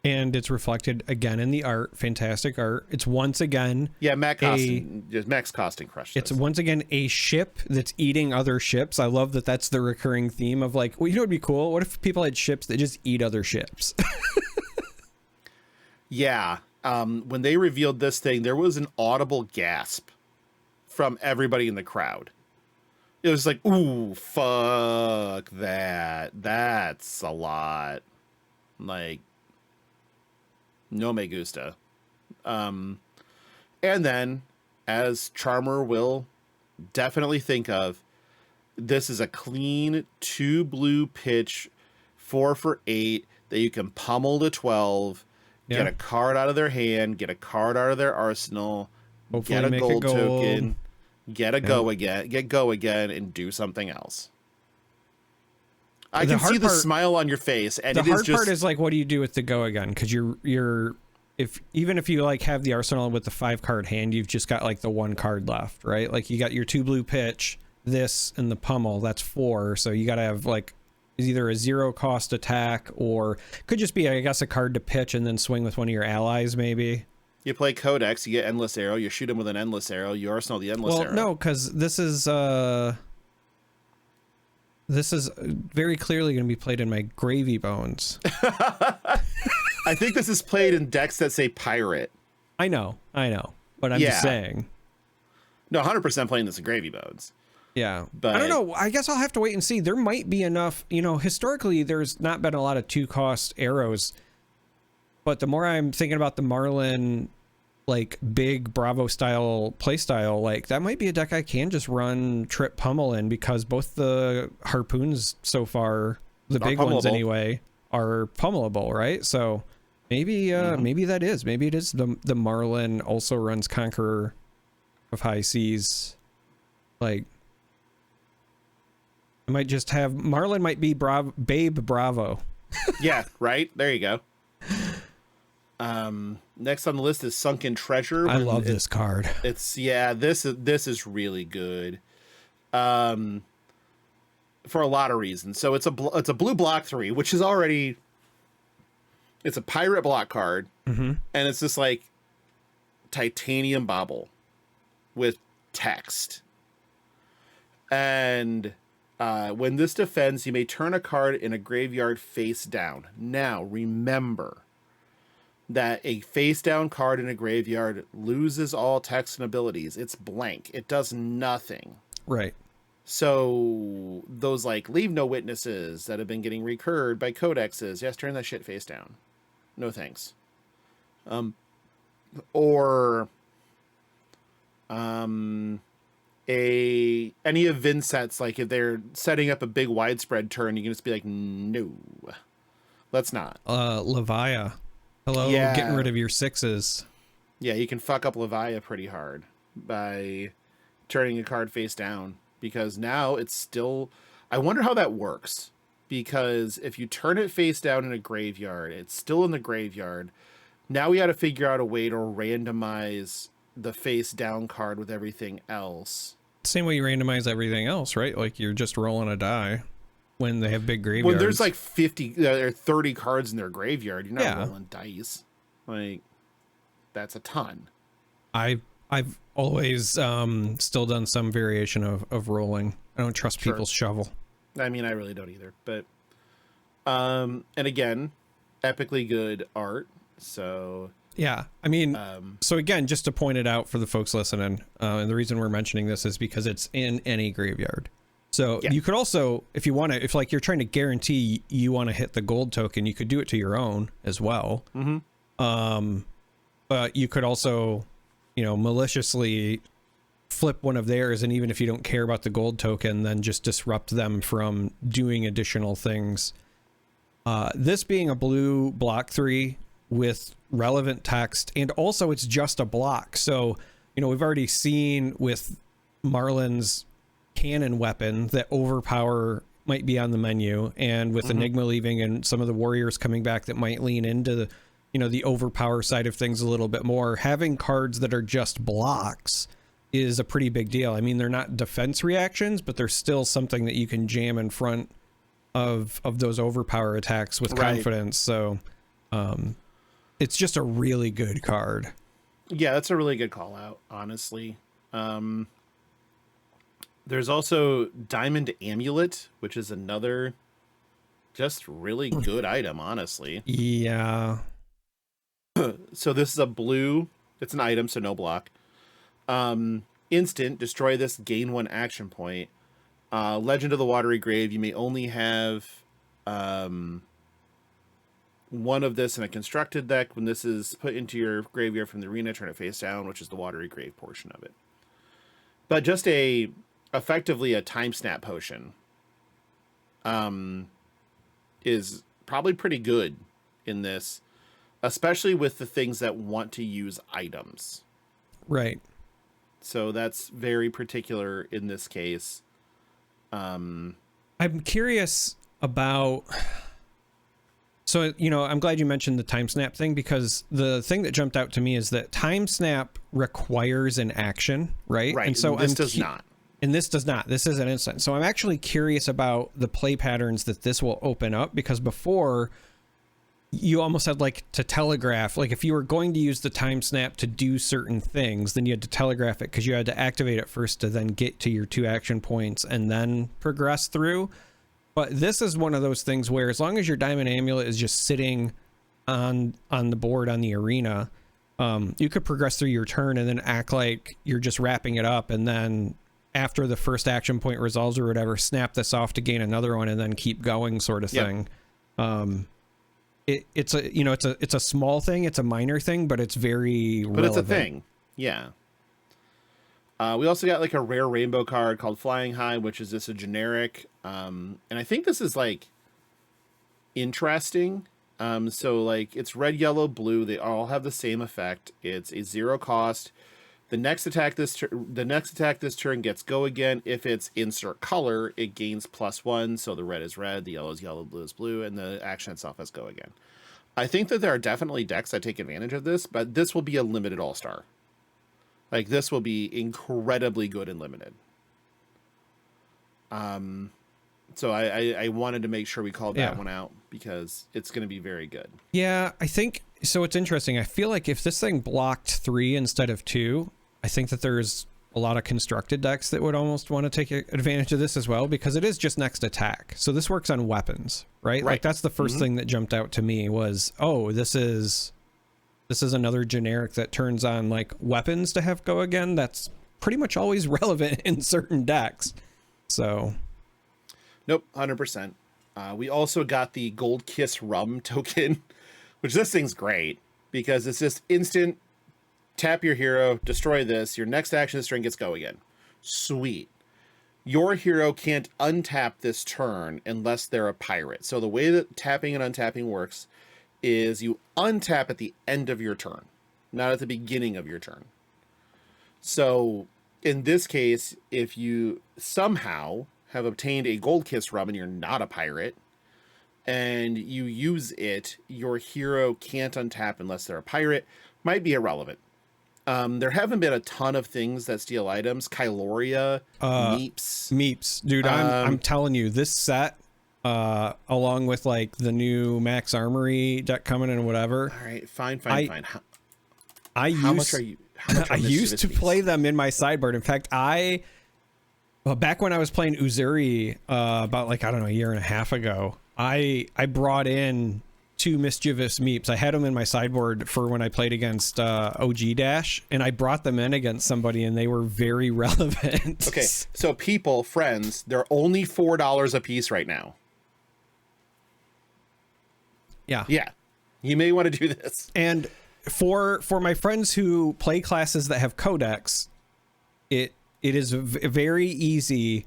And it's reflected again in the art. Fantastic art. It's once again... Yeah, Max Costin crushed It's once again a ship that's eating other ships. I love that that's the recurring theme of well, you know what would be cool? What if people had ships that just eat other ships? Yeah. When they revealed this thing, there was an audible gasp from everybody in the crowd. It was like, ooh, fuck that. That's a lot. No me gusta. And then, as Charmer will definitely think of, this is a clean 2 blue pitch 4/8 that you can pummel to 12. Get a card out of their hand, get a card out of their arsenal, hopefully get a gold token, get a go again, and do something else. I can see the smile on your face, and the hard part is like, what do you do with the go again? Because even if you like have the arsenal with the 5-card hand, you've just got like the 1 card left, right? Like you got your 2 blue pitch, this, and the pummel. That's 4. So you got to have like either a 0-cost attack, or could just be, I guess, a card to pitch and then swing with one of your allies, maybe. You play Codex, you get Endless Arrow, you shoot him with an Endless Arrow, you arsenal the Endless Arrow. Well, no, because this is very clearly going to be played in my Gravy Bones. I think this is played in decks that say Pirate. I know, but I'm just saying. No, 100% playing this in Gravy Bones. Yeah, but I don't know. I guess I'll have to wait and see. There might be enough, historically there's not been a lot of 2-cost arrows, but the more I'm thinking about the Marlin, like big Bravo style play style, like that might be a deck I can just run Trip Pummel in, because both the harpoons so far, the big ones anyway, are pummelable, right? So maybe maybe it is the Marlin also runs Conqueror of High Seas. Like I might just have Marlin might be Babe Bravo. Yeah, right. There you go. Next on the list is Sunken Treasure. I love this card. This is really good. For a lot of reasons. So it's a blue block 3, which is already, it's a pirate block card, and it's this like titanium bauble with text. And when this defends, you may turn a card in a graveyard face down. Now remember that a face down card in a graveyard loses all text and abilities. It's blank. It does nothing. Right. So those like leave no witnesses that have been getting recurred by codexes, yes, turn that shit face down. No thanks. Or any of Vincent's, like if they're setting up a big widespread turn, you can just be like, no, let's not. Levia. Hello, getting rid of your 6s. Yeah, you can fuck up Levia pretty hard by turning a card face down, because now it's still, I wonder how that works, because if you turn it face down in a graveyard, it's still in the graveyard. Now we got to figure out a way to randomize the face down card with everything else. Same way you randomize everything else, right? Like you're just rolling a die when they have big graveyards. When there's like 50 or 30 cards in their graveyard, you're not rolling dice. Like that's a ton. I've always still done some variation of rolling. I don't trust people's shovel. I mean, I really don't either. But and again, epically good art. So yeah, I mean, so again, just to point it out for the folks listening, and the reason we're mentioning this is because it's in any graveyard. So you could also, if you want to, if like you're trying to guarantee you want to hit the gold token, you could do it to your own as well. But you could also, maliciously flip one of theirs, and even if you don't care about the gold token, then just disrupt them from doing additional things. This being a blue block 3 with relevant text, and also it's just a block. So, we've already seen with Marlin's cannon weapon that overpower might be on the menu, and with Enigma leaving and some of the warriors coming back that might lean into the, the overpower side of things a little bit more, having cards that are just blocks is a pretty big deal. I mean, they're not defense reactions, but they're still something that you can jam in front of those overpower attacks with confidence. So it's just a really good card. Yeah, that's a really good call out, honestly. There's also Diamond Amulet, which is another just really good item, honestly. Yeah. So this is a blue, it's an item, so no block. Instant, destroy this, gain 1 action point. Legend of the Watery Grave, you may only have one of this in a constructed deck. When this is put into your graveyard from the arena, turn it face down, which is the Watery Grave portion of it. But just effectively a time snap potion is probably pretty good in this, especially with the things that want to use items. Right. So that's very particular in this case. I'm curious, about... So, I'm glad you mentioned the time snap thing, because the thing that jumped out to me is that time snap requires an action, right? Right. And so this does not. And this does not. This is an instant. So I'm actually curious about the play patterns that this will open up, because before you almost had like to telegraph, like if you were going to use the time snap to do certain things, then you had to telegraph it because you had to activate it first to then get to your 2 action points and then progress through. But this is one of those things where as long as your Diamond Amulet is just sitting on the board on the arena, you could progress through your turn and then act like you're just wrapping it up, and then after the first action point resolves or whatever, snap this off to gain another one and then keep going, sort of thing. It's a small thing, it's a minor thing, but it's very relevant. It's a thing. Yeah. We also got like a rare rainbow card called Flying High, which is just a generic. And I think this is like interesting. So like it's red, yellow, blue. They all have the same effect. It's a 0 cost. The next attack this turn gets go again. If it's insert color, it gains +1. So the red is red, the yellow is yellow, blue is blue, and the action itself has go again. I think that there are definitely decks that take advantage of this, but this will be a limited all-star. Like, this will be incredibly good and limited. So I wanted to make sure we called that one out, because it's going to be very good. Yeah, I think, so it's interesting. I feel like if this thing blocked 3 instead of 2, I think that there's a lot of constructed decks that would almost want to take advantage of this as well, because it is just next attack. So this works on weapons, right? Like, that's the first thing that jumped out to me was, oh, this is another generic that turns on like weapons to have go again. That's pretty much always relevant in certain decks. So nope, 100%. We also got the Gold Kiss Rum token, which this thing's great because it's just instant. Tap your hero, destroy this. Your next action this turn gets go again. Sweet. Your hero can't untap this turn unless they're a pirate. So the way that tapping and untapping works is you untap at the end of your turn, not at the beginning of your turn. So in this case, if you somehow have obtained a Gold Kiss Rum and you're not a pirate, and you use it, your hero can't untap unless they're a pirate. Might be irrelevant. There haven't been a ton of things that steal items. Kyloria, Meeps. Dude, I'm telling you, this set, along with like the new Max Armory deck coming in and whatever. All right, fine. I used to play them in my sideboard. In fact, back when I was playing Uzuri, about like, I don't know, a year and a half ago, I brought in 2 Mischievous Meeps. I had them in my sideboard for when I played against OG Dash, and I brought them in against somebody, and they were very relevant. Okay, so friends, they're only $4 a piece right now. Yeah. You may want to do this. And for my friends who play classes that have codex, it is very easy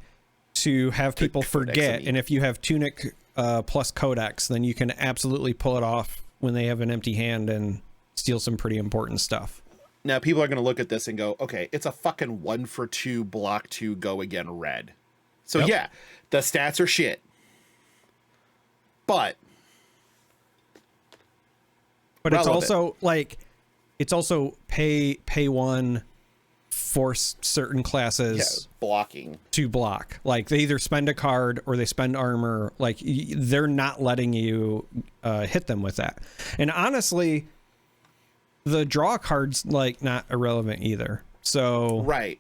to have people forget. And if you have Tunic plus Codex, then you can absolutely pull it off when they have an empty hand and steal some pretty important stuff. Now, people are going to look at this and go, okay, it's a fucking 1-for-2 block 2 go again red. So yeah, the stats are shit. But it's also like, it's also pay 1 for certain classes blocking to block. Like, they either spend a card or they spend armor. Like, they're not letting you hit them with that. And honestly, the draw card's like not irrelevant either. So right.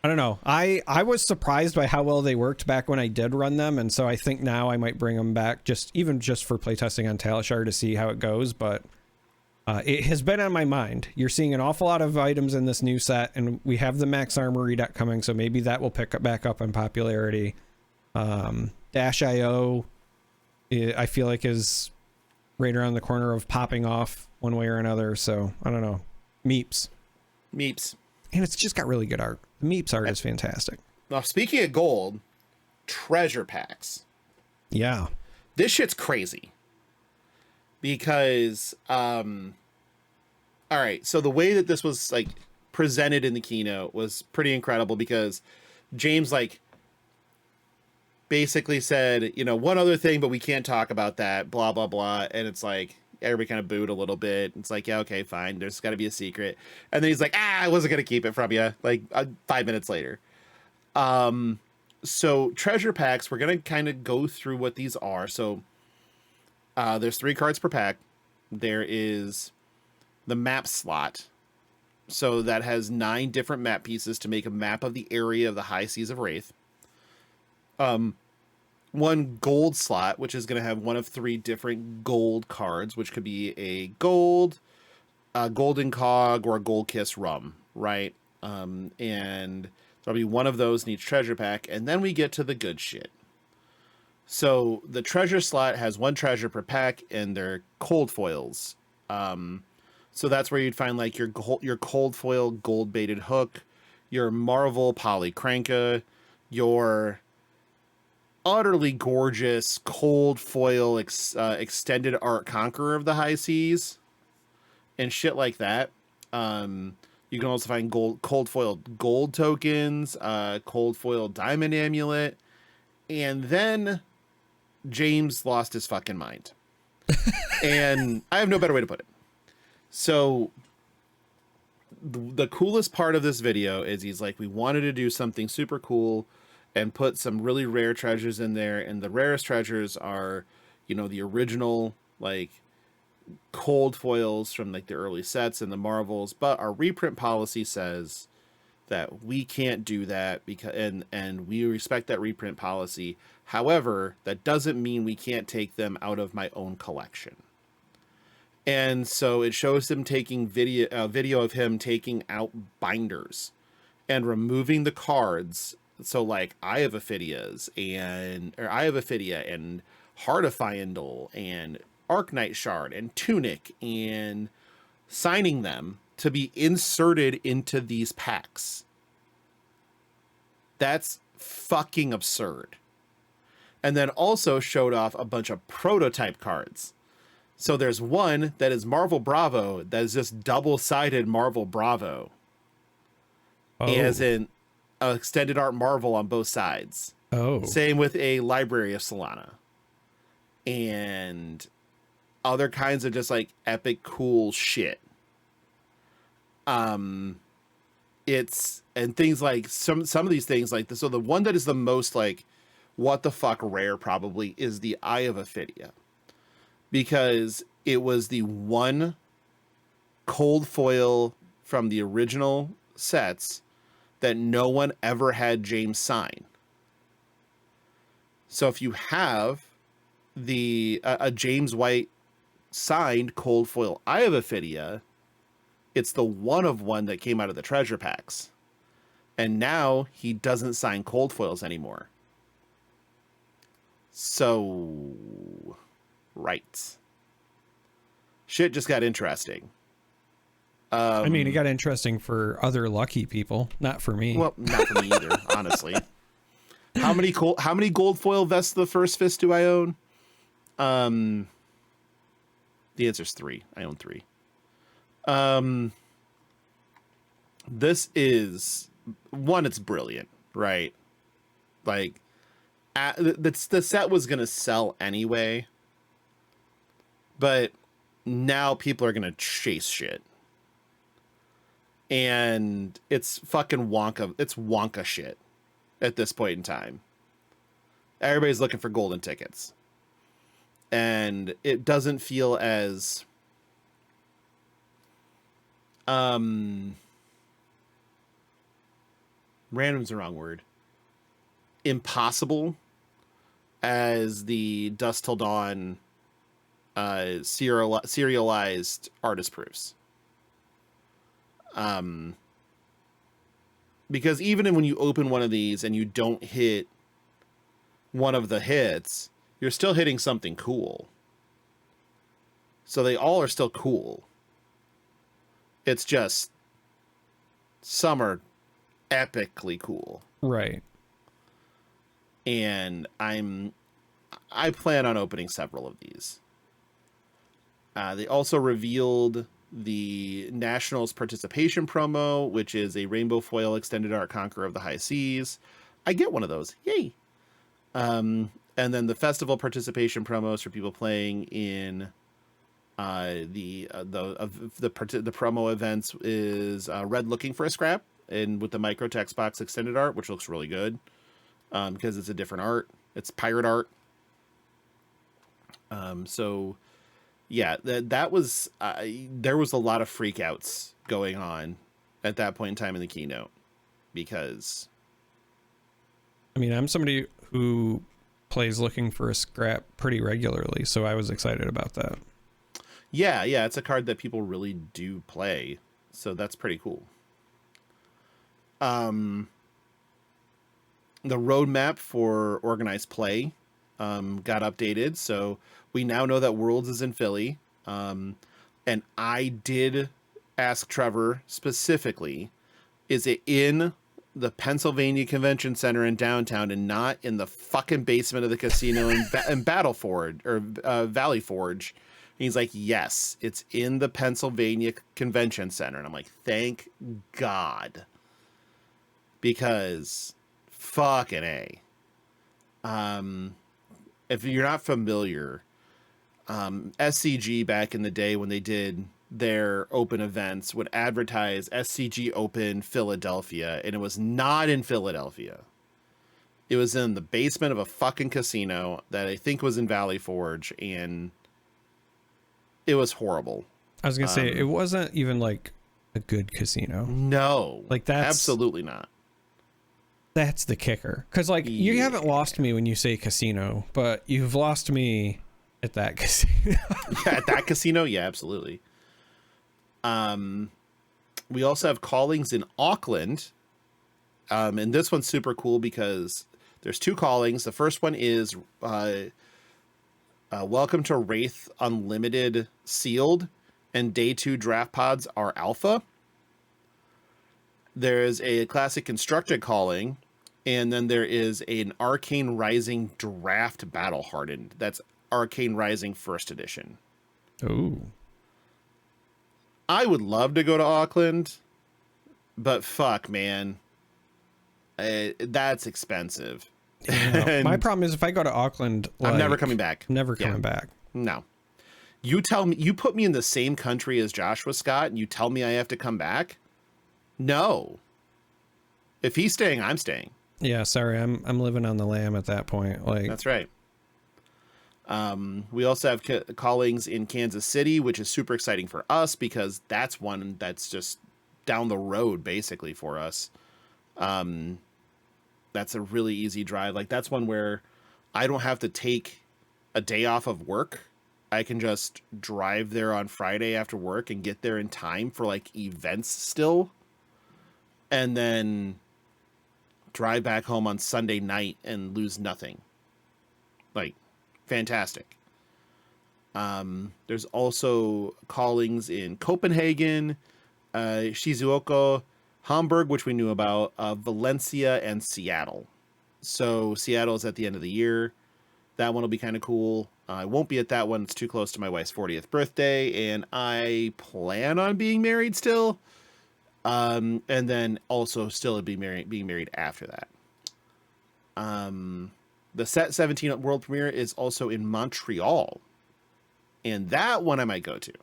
I don't know. I was surprised by how well they worked back when I did run them, and so I think now I might bring them back just for playtesting on Talishar to see how it goes. But it has been on my mind. You're seeing an awful lot of items in this new set, and we have the Max Armory deck coming, so maybe that will pick back up in popularity. Dash.io, I feel like, is right around the corner of popping off one way or another, so I don't know. Meeps. And it's just got really good art. The Meeps art is fantastic. Now, speaking of gold, treasure packs. Yeah. This shit's crazy. Because, all right, so the way that this was like presented in the keynote was pretty incredible, because James like basically said, you know, one other thing, but we can't talk about that, blah, blah, blah. And it's like, everybody kind of booed a little bit. It's like, yeah, okay, fine. There's got to be a secret. And then he's like, I wasn't going to keep it from you. Like 5 minutes later. So treasure packs, we're going to kind of go through what these are. So there's 3 cards per pack. There is the map slot. So that has 9 different map pieces to make a map of the area of the high seas of Wraith. 1 gold slot, which is going to have one of 3 different gold cards, which could be a gold, a golden cog, or a gold kiss rum, right? And there'll be one of those in each treasure pack, and then we get to the good shit. So the treasure slot has 1 treasure per pack, and they're cold foils. So that's where you'd find like your cold foil gold baited hook, your Marvel Polycranka, your utterly gorgeous cold foil extended art Conqueror of the High Seas, and shit like that. You can also find cold foil gold tokens, cold foil diamond amulet, and then James lost his fucking mind. And I have no better way to put it. So the coolest part of this video is he's like, we wanted to do something super cool and put some really rare treasures in there. And the rarest treasures are, you know, the original, like, cold foils from, like, the early sets and the Marvels. But our reprint policy says that we can't do that because, and we respect that reprint policy. However, that doesn't mean we can't take them out of my own collection. And so it shows him taking video of him taking out binders and removing the cards. So like Eye of Ophidia and Heart of Fyendal and Arknight Shard and Tunic, and signing them to be inserted into these packs. That's fucking absurd. And then also showed off a bunch of prototype cards. So there's one that is Marvel Bravo, that is just double-sided Marvel Bravo. Oh. As in extended art Marvel on both sides. Oh. Same with a Library of Solana. And other kinds of just like epic cool shit. It's, and things like some of these things like this. So the one that is the most like what the fuck rare probably is the Eye of Ophidia, because it was the one cold foil from the original sets that no one ever had James sign. So if you have a James White signed cold foil Eye of Ophidia, it's the one of one that came out of the treasure packs. And now he doesn't sign cold foils anymore. So, right. Shit just got interesting. I mean, it got interesting for other lucky people, not for me. Well, not for me either, honestly. How many gold foil vests of the First Fist do I own? The answer is 3. I own 3. This is one. It's brilliant, right? Like, the set was gonna sell anyway, but now people are gonna chase shit, and it's fucking Wonka. It's Wonka shit at this point in time. Everybody's looking for golden tickets, and it doesn't feel as random's the wrong word, impossible as the Dusk Till Dawn serialized artist proofs. Because even when you open one of these and you don't hit one of the hits, you're still hitting something cool. So they all are still cool. It's just some are epically cool. Right. And I plan on opening several of these. They also revealed the Nationals participation promo, which is a rainbow foil extended art Conqueror of the High Seas. I get one of those. Yay. And then the festival participation promos for people playing in the promo events is Red looking for a scrap, and with the micro text box extended art, which looks really good because it's a different art. It's pirate art. So yeah, that was there was a lot of freakouts going on at that point in time in the keynote, because I mean, I'm somebody who plays looking for a scrap pretty regularly, so I was excited about that. Yeah, it's a card that people really do play, so that's pretty cool. The roadmap for organized play got updated, so we now know that Worlds is in Philly. And I did ask Trevor specifically, is it in the Pennsylvania Convention Center in downtown and not in the fucking basement of the casino in Battle Forge or Valley Forge? And he's like, yes, it's in the Pennsylvania Convention Center. And I'm like, thank God, because fucking A. If you're not familiar, SCG back in the day when they did their open events would advertise SCG Open Philadelphia, and it was not in Philadelphia. It was in the basement of a fucking casino that I think was in Valley Forge, and it was horrible. I was gonna say, it wasn't even like a good casino. No, like that's absolutely not. That's the kicker, because like you haven't lost me when you say casino, but you've lost me at that casino. Yeah, at that casino, yeah, absolutely. We also have callings in Auckland, and this one's super cool because there's two callings. The first one is welcome to Wraith Unlimited Sealed, and day 2 draft pods are alpha. There's a classic constructed calling, and then there is an Arcane Rising draft battle hardened. That's Arcane Rising first edition. Ooh. I would love to go to Auckland, but fuck, man, that's expensive. Yeah. My problem is if I go to Auckland, I'm never coming back. Never coming back. No. You tell me, you put me in the same country as Joshua Scott, and you tell me I have to come back? No. If he's staying, I'm staying. Yeah, sorry, I'm living on the lam at that point. Like that's right. We also have callings in Kansas City, which is super exciting for us because that's one that's just down the road basically for us. That's a really easy drive. Like that's one where I don't have to take a day off of work. I can just drive there on Friday after work and get there in time for like events still. And then drive back home on Sunday night and lose nothing. Like, fantastic. There's also callings in Copenhagen, Shizuoka, Hamburg, which we knew about, Valencia, and Seattle. So Seattle is at the end of the year. That one will be kind of cool. I won't be at that one. It's too close to my wife's 40th birthday, and I plan on being married still. And then also still being married after that. The Set 17 world premiere is also in Montreal, and that one I might go to.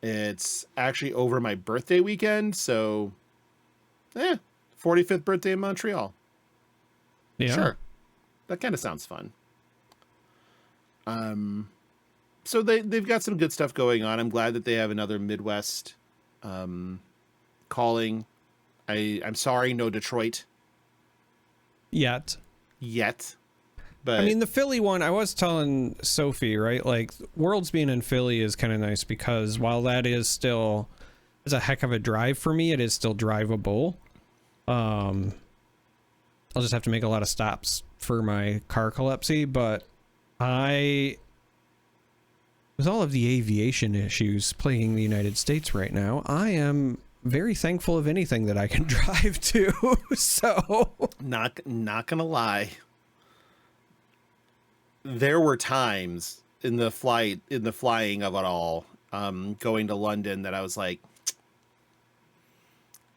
It's actually over my birthday weekend, so 45th birthday in Montreal. Yeah. Sure. That kind of sounds fun. So they've got some good stuff going on. I'm glad that they have another Midwest calling. I'm sorry, no Detroit. Yet. But I mean, the Philly one, I was telling Sophie, right? Like, Worlds being in Philly is kind of nice because while that is still is a heck of a drive for me, it is still drivable. I'll just have to make a lot of stops for my carcolepsy, but with all of the aviation issues plaguing the United States right now, I am very thankful of anything that I can drive to. So not gonna lie, there were times in the flying of it all, going to London, that I was like,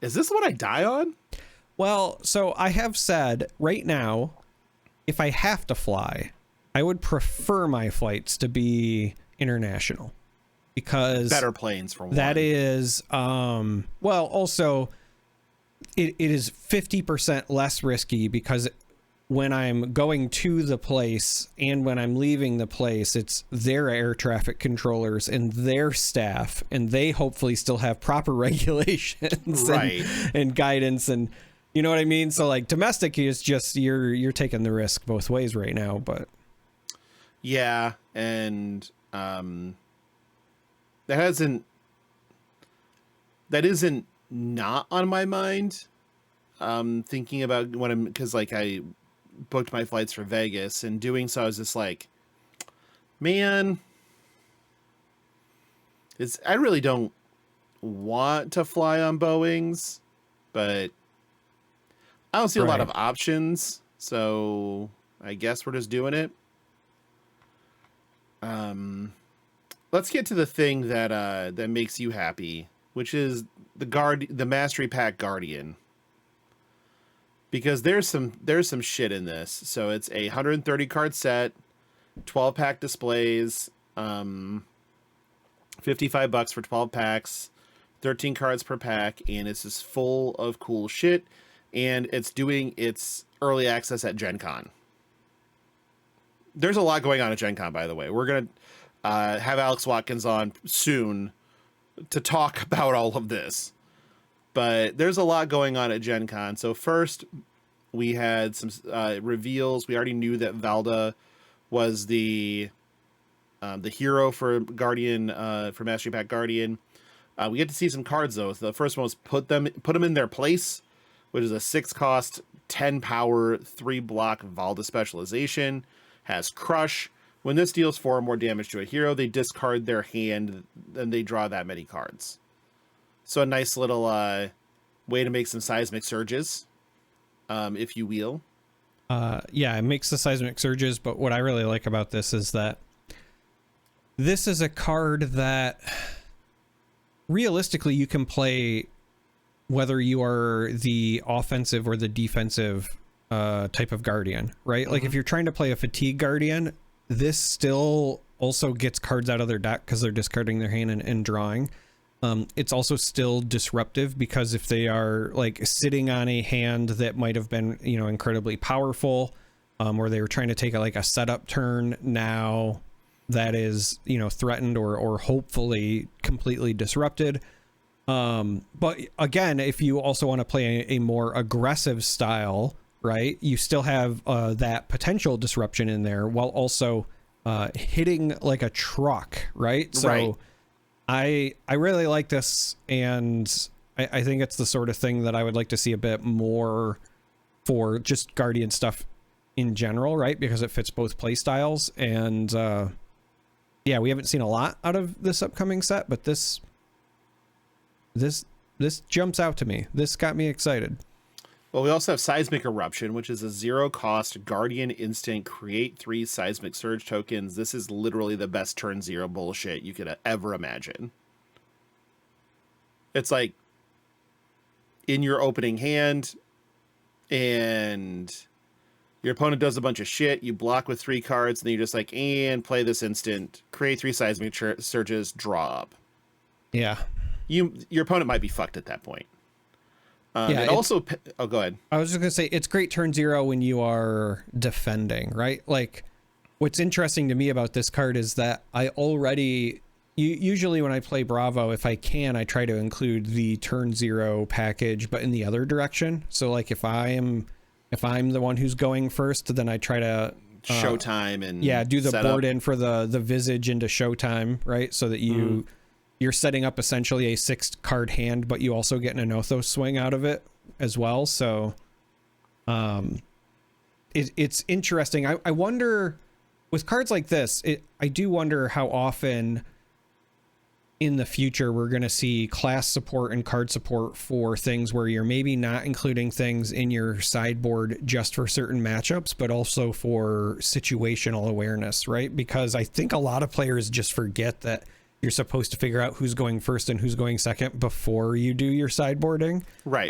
is this what I die on? Well, so I have said right now, if I have to fly, I would prefer my flights to be international, because better planes for one. That is, well, also it is 50% less risky, because when I'm going to the place and when I'm leaving the place, it's their air traffic controllers and their staff, and they hopefully still have proper regulations right. and guidance, and you know what I mean? So like domestic is just, you're taking the risk both ways right now, but yeah. And that isn't not on my mind. Thinking about because like I booked my flights for Vegas, and doing so I was just like, man, I really don't want to fly on Boeings, but I don't see a lot of options, so I guess we're just doing it. Let's get to the thing that makes you happy, which is the Mastery Pack Guardian. Because there's some shit in this. So it's a 130 card set, 12 pack displays, $55 for 12 packs, 13 cards per pack, and it's just full of cool shit. And it's doing its early access at Gen Con. There's a lot going on at Gen Con, by the way. We're going to have Alex Watkins on soon to talk about all of this. But there's a lot going on at Gen Con. So first, we had some reveals. We already knew that Valda was the hero for Guardian, for Mastery Pack Guardian. We get to see some cards, though. The first one was put them in their place, which is a 6-cost, 10 power, 3 block Valda specialization. Has Crush. When this deals 4 or more damage to a hero, they discard their hand, and they draw that many cards. So a nice little way to make some seismic surges, if you will. Yeah, it makes the seismic surges, but what I really like about this is that this is a card that realistically you can play whether you are the offensive or the defensive type of Guardian, right? Mm-hmm. Like if you're trying to play a Fatigue Guardian, this still also gets cards out of their deck because they're discarding their hand and drawing. It's also still disruptive because if they are like sitting on a hand that might have been, you know, incredibly powerful, or they were trying to take a setup turn, now that is, you know, threatened or hopefully completely disrupted. But again, if you also want to play a more aggressive style, right, you still have that potential disruption in there while also hitting like a truck, right? So right. I really like this, and I think it's the sort of thing that I would like to see a bit more for just Guardian stuff in general, right? Because it fits both play styles, and yeah, we haven't seen a lot out of this upcoming set, but this jumps out to me. This got me excited. Well, we also have Seismic Eruption, which is a 0-cost Guardian instant, create 3 Seismic Surge tokens. This is literally the best turn 0 bullshit you could ever imagine. It's like in your opening hand, and your opponent does a bunch of shit. You block with 3 cards, and then you're just like, and play this instant, create 3 Seismic Surges, draw up. Yeah. Your opponent might be fucked at that point. Yeah, also, oh, go ahead. I was just gonna say it's great turn 0 when you are defending, right? Like, what's interesting to me about this card is that I already, usually when I play Bravo, if I can, I try to include the turn 0 package, but in the other direction. So like if I'm the one who's going first, then I try to Showtime and do the board up in for the Visage into Showtime, right? So that you're setting up essentially a 6-card hand, but you also get an Anothos swing out of it as well. So it's interesting. I wonder, with cards like this, I do wonder how often in the future we're going to see class support and card support for things where you're maybe not including things in your sideboard just for certain matchups, but also for situational awareness, right? Because I think a lot of players just forget that you're supposed to figure out who's going first and who's going second before you do your sideboarding. Right.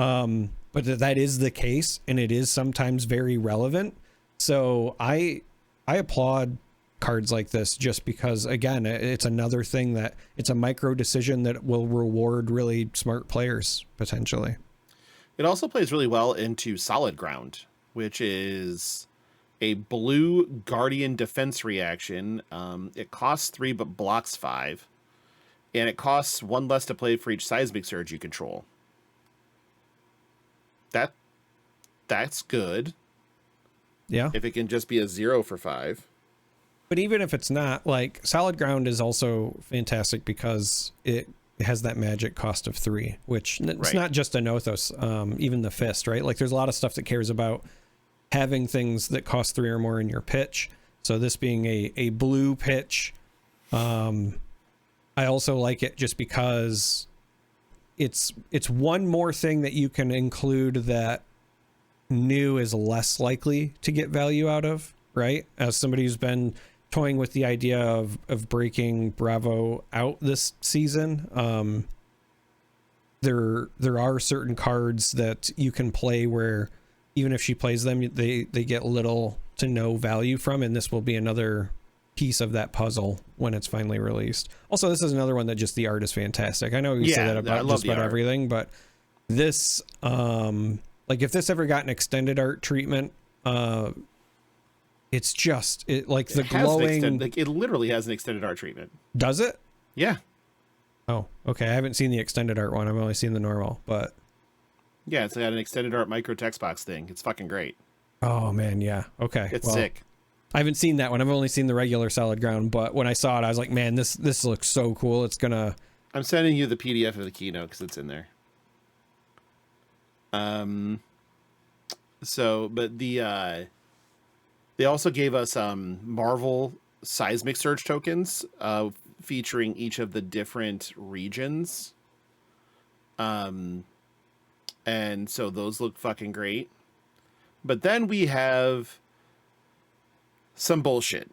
But that is the case, and it is sometimes very relevant. So I applaud cards like this just because, again, it's another thing that it's a micro decision that will reward really smart players potentially. It also plays really well into Solid Ground, which is a blue Guardian defense reaction. It costs 3 but blocks 5, and it costs 1 less to play for each seismic surge you control. That's good. Yeah. If it can just be a 0 for 5. But even if it's not, like, Solid Ground is also fantastic because it has that magic cost of 3, which it's not just a Nothos, even the Fist, right? Like, there's a lot of stuff that cares about having things that cost 3 or more in your pitch. So this being a blue pitch, I also like it just because it's one more thing that you can include that new is less likely to get value out of, right? As somebody who's been toying with the idea of breaking Bravo out this season, there are certain cards that you can play where even if she plays them, they get little to no value from, and this will be another piece of that puzzle when it's finally released. Also, this is another one that just the art is fantastic. I know you say that about just about everything, but this, like, if this ever got an extended art treatment, it's just like the glowing. Like, it literally has an extended art treatment. Does it? Yeah. Oh, okay. I haven't seen the extended art one. I've only seen the normal, but yeah, it's got an extended art micro text box thing. It's fucking great. Oh man, yeah. Okay, it's sick. I haven't seen that one. I've only seen the regular Solid Ground, but when I saw it, I was like, man, this looks so cool. It's gonna. I'm sending you the PDF of the keynote because it's in there. So, but they also gave us Marvel seismic surge tokens featuring each of the different regions. And so those look fucking great. But then we have some bullshit.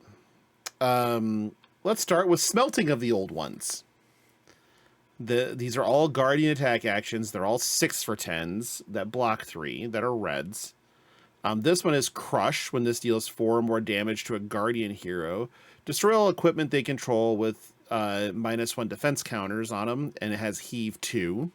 Let's start with smelting of the old ones. These are all Guardian attack actions. They're all 6 for 10s that block 3 that are reds. This one is Crush. When this deals 4 or more damage to a Guardian hero, destroy all equipment they control with -1 defense counters on them, and it has Heave 2.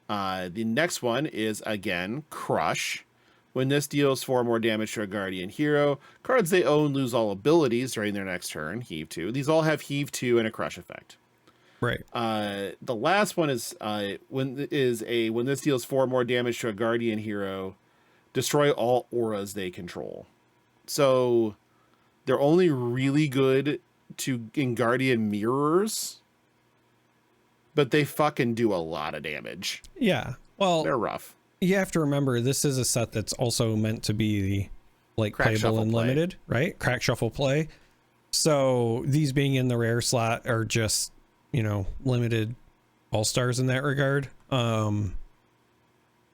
The next one is, again, Crush. When this deals 4 or more damage to a Guardian hero, cards they own lose all abilities during their next turn, Heave 2. These all have Heave 2 and a Crush effect. Right. The last one is when this deals 4 or more damage to a Guardian hero, destroy all auras they control. So they're only really good in Guardian mirrors, but they fucking do a lot of damage. Yeah. Well, they're rough. You have to remember, this is a set that's also meant to be like playable and limited, right? Crack shuffle play. So these being in the rare slot are just, limited all-stars in that regard.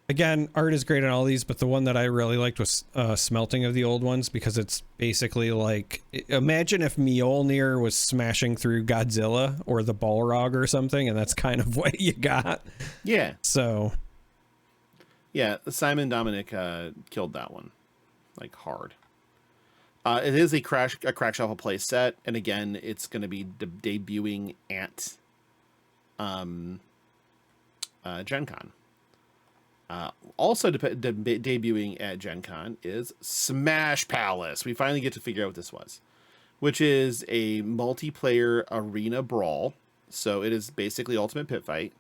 Again, art is great on all these, but the one that I really liked was smelting of the old ones, because it's basically like, imagine if Mjolnir was smashing through Godzilla or the Balrog or something, and that's kind of what you got. Yeah. So. Yeah, Simon Dominic killed that one, like, hard. It is a crack shuffle play set, and again, it's going to be debuting at Gen Con. Also debuting at Gen Con is Smash Palace. We finally get to figure out what this was, which is a multiplayer arena brawl. So it is basically Ultimate Pit Fight.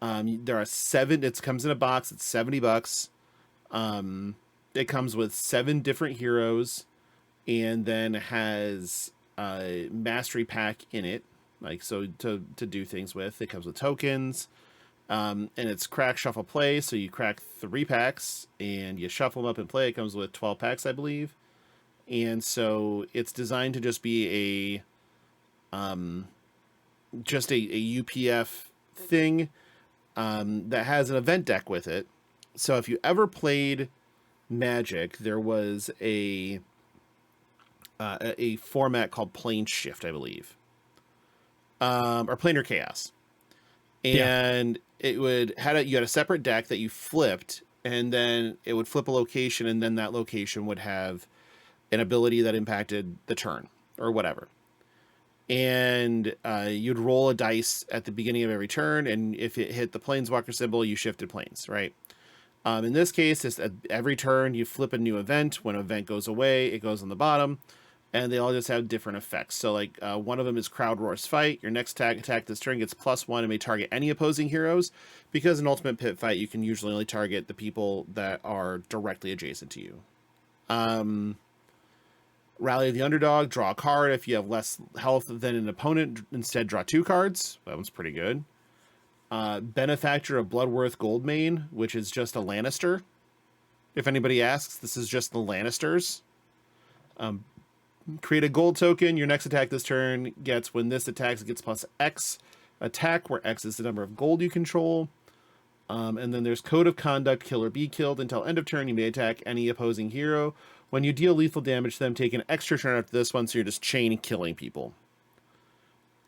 There are 7. It comes in a box. It's $70. It comes with 7 different heroes, and then has a mastery pack in it, like, so to do things with. It comes with tokens, and it's crack shuffle play. So you crack 3 packs and you shuffle them up and play. It comes with 12 packs, I believe, and so it's designed to just be a UPF thing. That has an event deck with it. So if you ever played Magic, there was a format called Plane Shift, I believe, or Planar Chaos, and you had a separate deck that you flipped, and then it would flip a location, and then that location would have an ability that impacted the turn or whatever. And you'd roll a dice at the beginning of every turn, and if it hit the planeswalker symbol, you shifted planes, right? In this case, it's at every turn you flip a new event. When an event goes away, it goes on the bottom, and they all just have different effects. So like one of them is Crowd Roar's Fight. Your next attack this turn gets +1 and may target any opposing heroes. Because in Ultimate Pit Fight, you can usually only target the people that are directly adjacent to you. Rally the Underdog, draw a card. If you have less health than an opponent, instead draw 2 cards. That one's pretty good. Benefactor of Bloodworth Goldmane, which is just a Lannister. If anybody asks, this is just the Lannisters. Create a gold token. Your next attack this turn gets, when this attacks, it gets +X attack, where X is the number of gold you control. And then there's Code of Conduct, kill or be killed. Until end of turn, you may attack any opposing hero. When you deal lethal damage to them, take an extra turn after this one, so you're just chain killing people.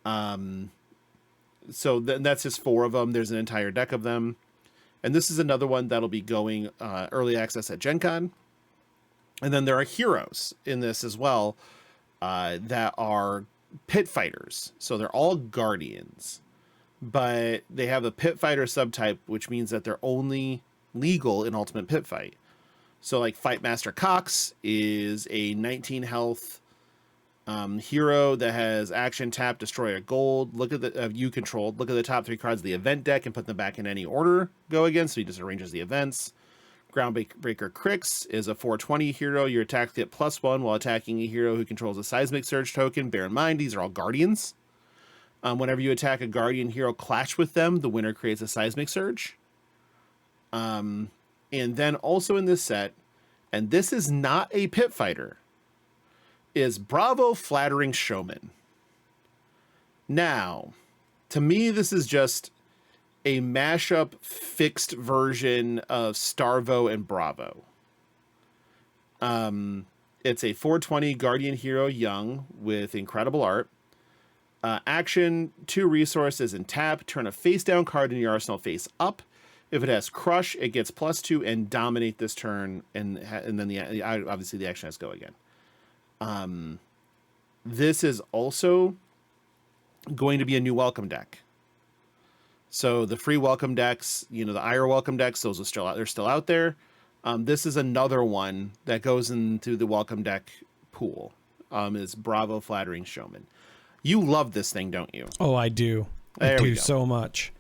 So that's just 4 of them. There's an entire deck of them. And this is another one that'll be going early access at Gen Con. And then there are heroes in this as well that are pit fighters. So they're all guardians. But they have a pit fighter subtype, which means that they're only legal in Ultimate Pit Fight. So like Fightmaster Cox is a 19 health hero that has action, tap, destroy a gold. Look at the you controlled. Look at the top 3 cards of the event deck and put them back in any order go again. So he just arranges the events. Groundbreaker Crix is a 420 hero. Your attacks get +1 while attacking a hero who controls a Seismic Surge token. Bear in mind, these are all guardians. Whenever you attack a guardian hero, clash with them, the winner creates a Seismic Surge. And then also in this set, and this is not a pit fighter, is Bravo Flattering Showman. Now, to me, this is just a mashup fixed version of Starvo and Bravo. It's a 420 Guardian Hero Young with incredible art. Action, 2 resources and tap. Turn a face down card in your arsenal face up. If it has Crush, it gets +2 and dominate this turn, and then obviously the action has to go again. This is also going to be a new welcome deck. So the free welcome decks, the IR welcome decks, those are still out. They're still out there. This is another one that goes into the welcome deck pool. Is Bravo Flattering Showman. You love this thing, don't you? Oh, I do. I do so much.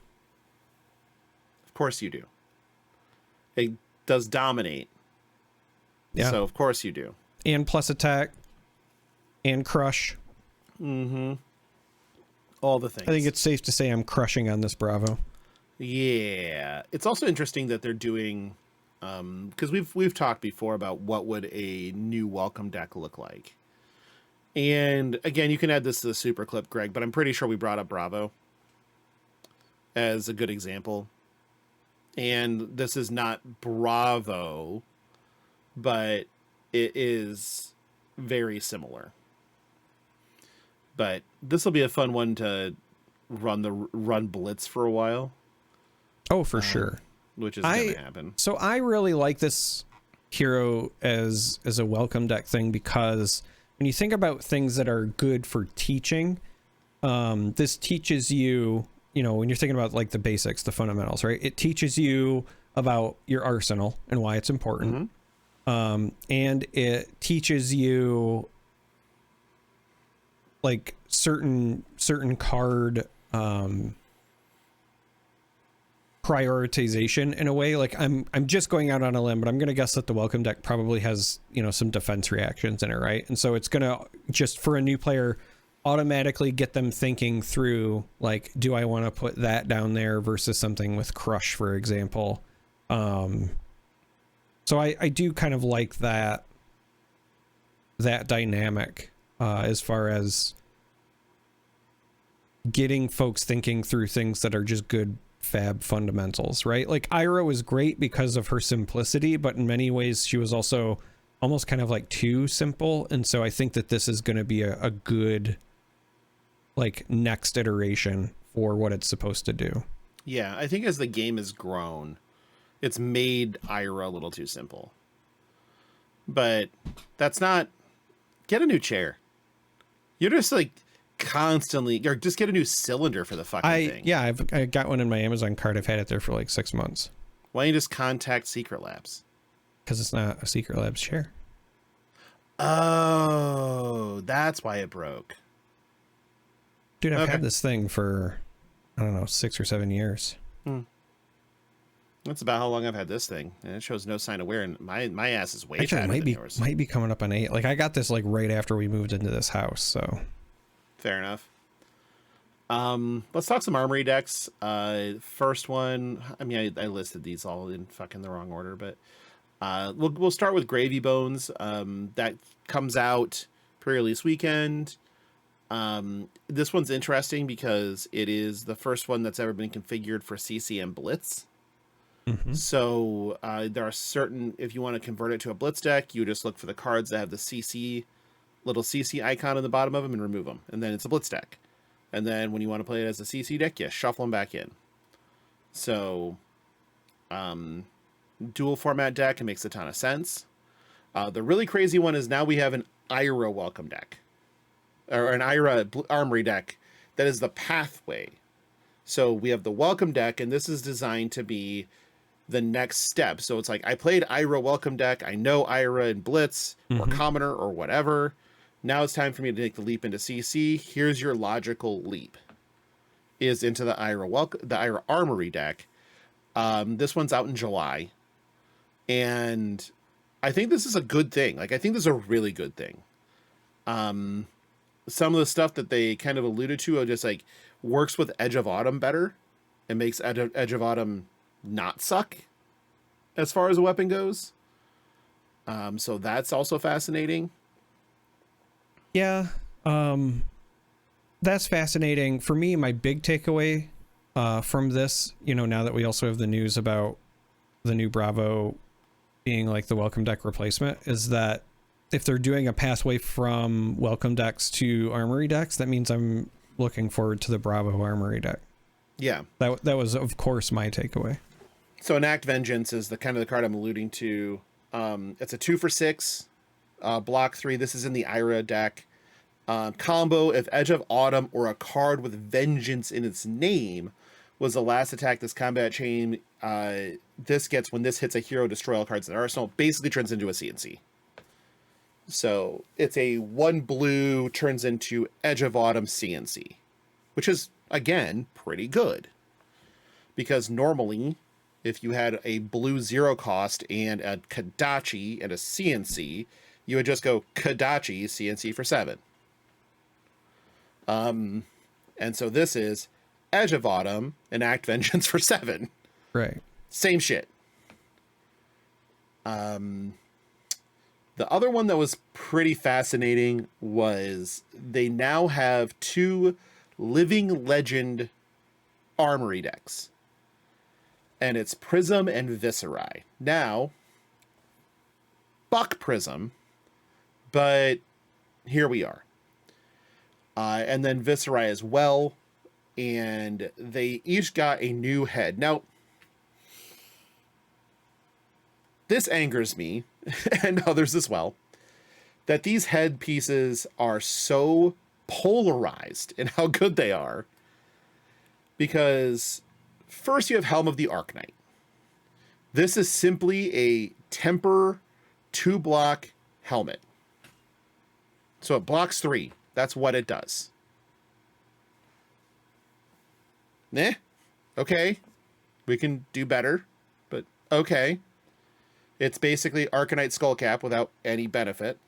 Of course you do. It does dominate. Yeah. So of course you do. And plus attack. And crush. Mm-hmm. All the things. I think it's safe to say I'm crushing on this Bravo. Yeah. It's also interesting that they're doing, because we've talked before about what would a new welcome deck look like. And again, you can add this to the super clip, Greg, but I'm pretty sure we brought up Bravo as a good example. And this is not Bravo, but it is very similar. But this will be a fun one to run Blitz for a while. Oh, for sure. Which is going to happen. So I really like this hero as a welcome deck thing, because when you think about things that are good for teaching, this teaches you, when you're thinking about like the basics, the fundamentals, right? It teaches you about your arsenal and why it's important. Mm-hmm. And it teaches you like certain card prioritization in a way. Like I'm just going out on a limb, but I'm going to guess that the welcome deck probably has, some defense reactions in it, right? And so it's going to just, for a new player, automatically get them thinking through, like, do I want to put that down there versus something with Crush, for example. So I do kind of like that dynamic as far as getting folks thinking through things that are just good fab fundamentals, right? Like Ira was great because of her simplicity, but in many ways she was also almost kind of like too simple. And so I think that this is going to be a good like next iteration for what it's supposed to do. Yeah, I think as the game has grown It's made Ira a little too simple. But that's not... Get a new chair. You're just like constantly... Or just get a new cylinder for the fucking thing. Yeah, I got one in my Amazon cart. I've had it there for like 6 months. Why don't you just contact Secret Labs? Because it's not a Secret Labs chair. Oh, that's why it broke. Dude, I've had this thing for, I don't know, 6 or 7 years. That's about how long I've had this thing, and it shows no sign of wear. And my ass is way Actually, fatter than yours. Might be coming up on 8. Like I got this like right after we moved into this house, so fair enough. Let's talk some armory decks. First one, I mean, I listed these all in fucking the wrong order, but we'll start with Gravy Bones. That comes out pre-release weekend. This one's interesting because it is the first one that's ever been configured for CCM Blitz. So there are certain, if you want to convert it to a Blitz deck, you just look for the cards that have the little CC icon on the bottom of them and remove them. And then it's a Blitz deck. And then when you want to play it as a CC deck, you shuffle them back in. So dual format deck, it makes a ton of sense. The really crazy one is now we have an Ira welcome deck. Or an Ira armory deck that is the pathway. So we have the welcome deck, and this is designed to be the next step. So it's like, I played Ira welcome deck. I know Ira and Blitz or Commoner or whatever. Now it's time for me to take the leap into CC. Here's your logical leap. Is into the Ira armory deck. This one's out in July. And I think this is a good thing. Like, I think this is a really good thing. Some of the stuff that they kind of alluded to are just like works with Edge of Autumn better and makes Edge of Autumn not suck as far as a weapon goes. So that's also fascinating. Yeah. That's fascinating. For me, my big takeaway from this, now that we also have the news about the new Bravo being like the welcome deck replacement, is that if they're doing a pathway from welcome decks to armory decks, that means I'm looking forward to the Bravo armory deck. Yeah. That was, of course, my takeaway. So Enact Vengeance is the kind of the card I'm alluding to. It's a 2 for 6, block 3. This is in the Ira deck. Combo, if Edge of Autumn or a card with Vengeance in its name was the last attack this combat chain, this gets, when this hits a hero, destroy all cards in the arsenal, basically turns into a CNC. So it's a 1 blue, turns into Edge of Autumn CNC, which is, again, pretty good. Because normally, if you had a blue 0 cost and a Kadachi and a CNC, you would just go Kadachi CNC for 7. And so this is Edge of Autumn, Enact Vengeance for 7. Right. Same shit. The other one that was pretty fascinating was they now have 2 Living Legend armory decks. And it's Prism and Viscerai. Now, fuck Prism, but here we are. And then Viscerai as well. And they each got a new head. Now, this angers me, and others as well, that these head pieces are so polarized in how good they are. Because first you have Helm of the Arknight. This is simply a temper 2-block helmet. So it blocks 3. That's what it does. Okay. We can do better, but okay. It's basically Arcanite Skullcap without any benefit.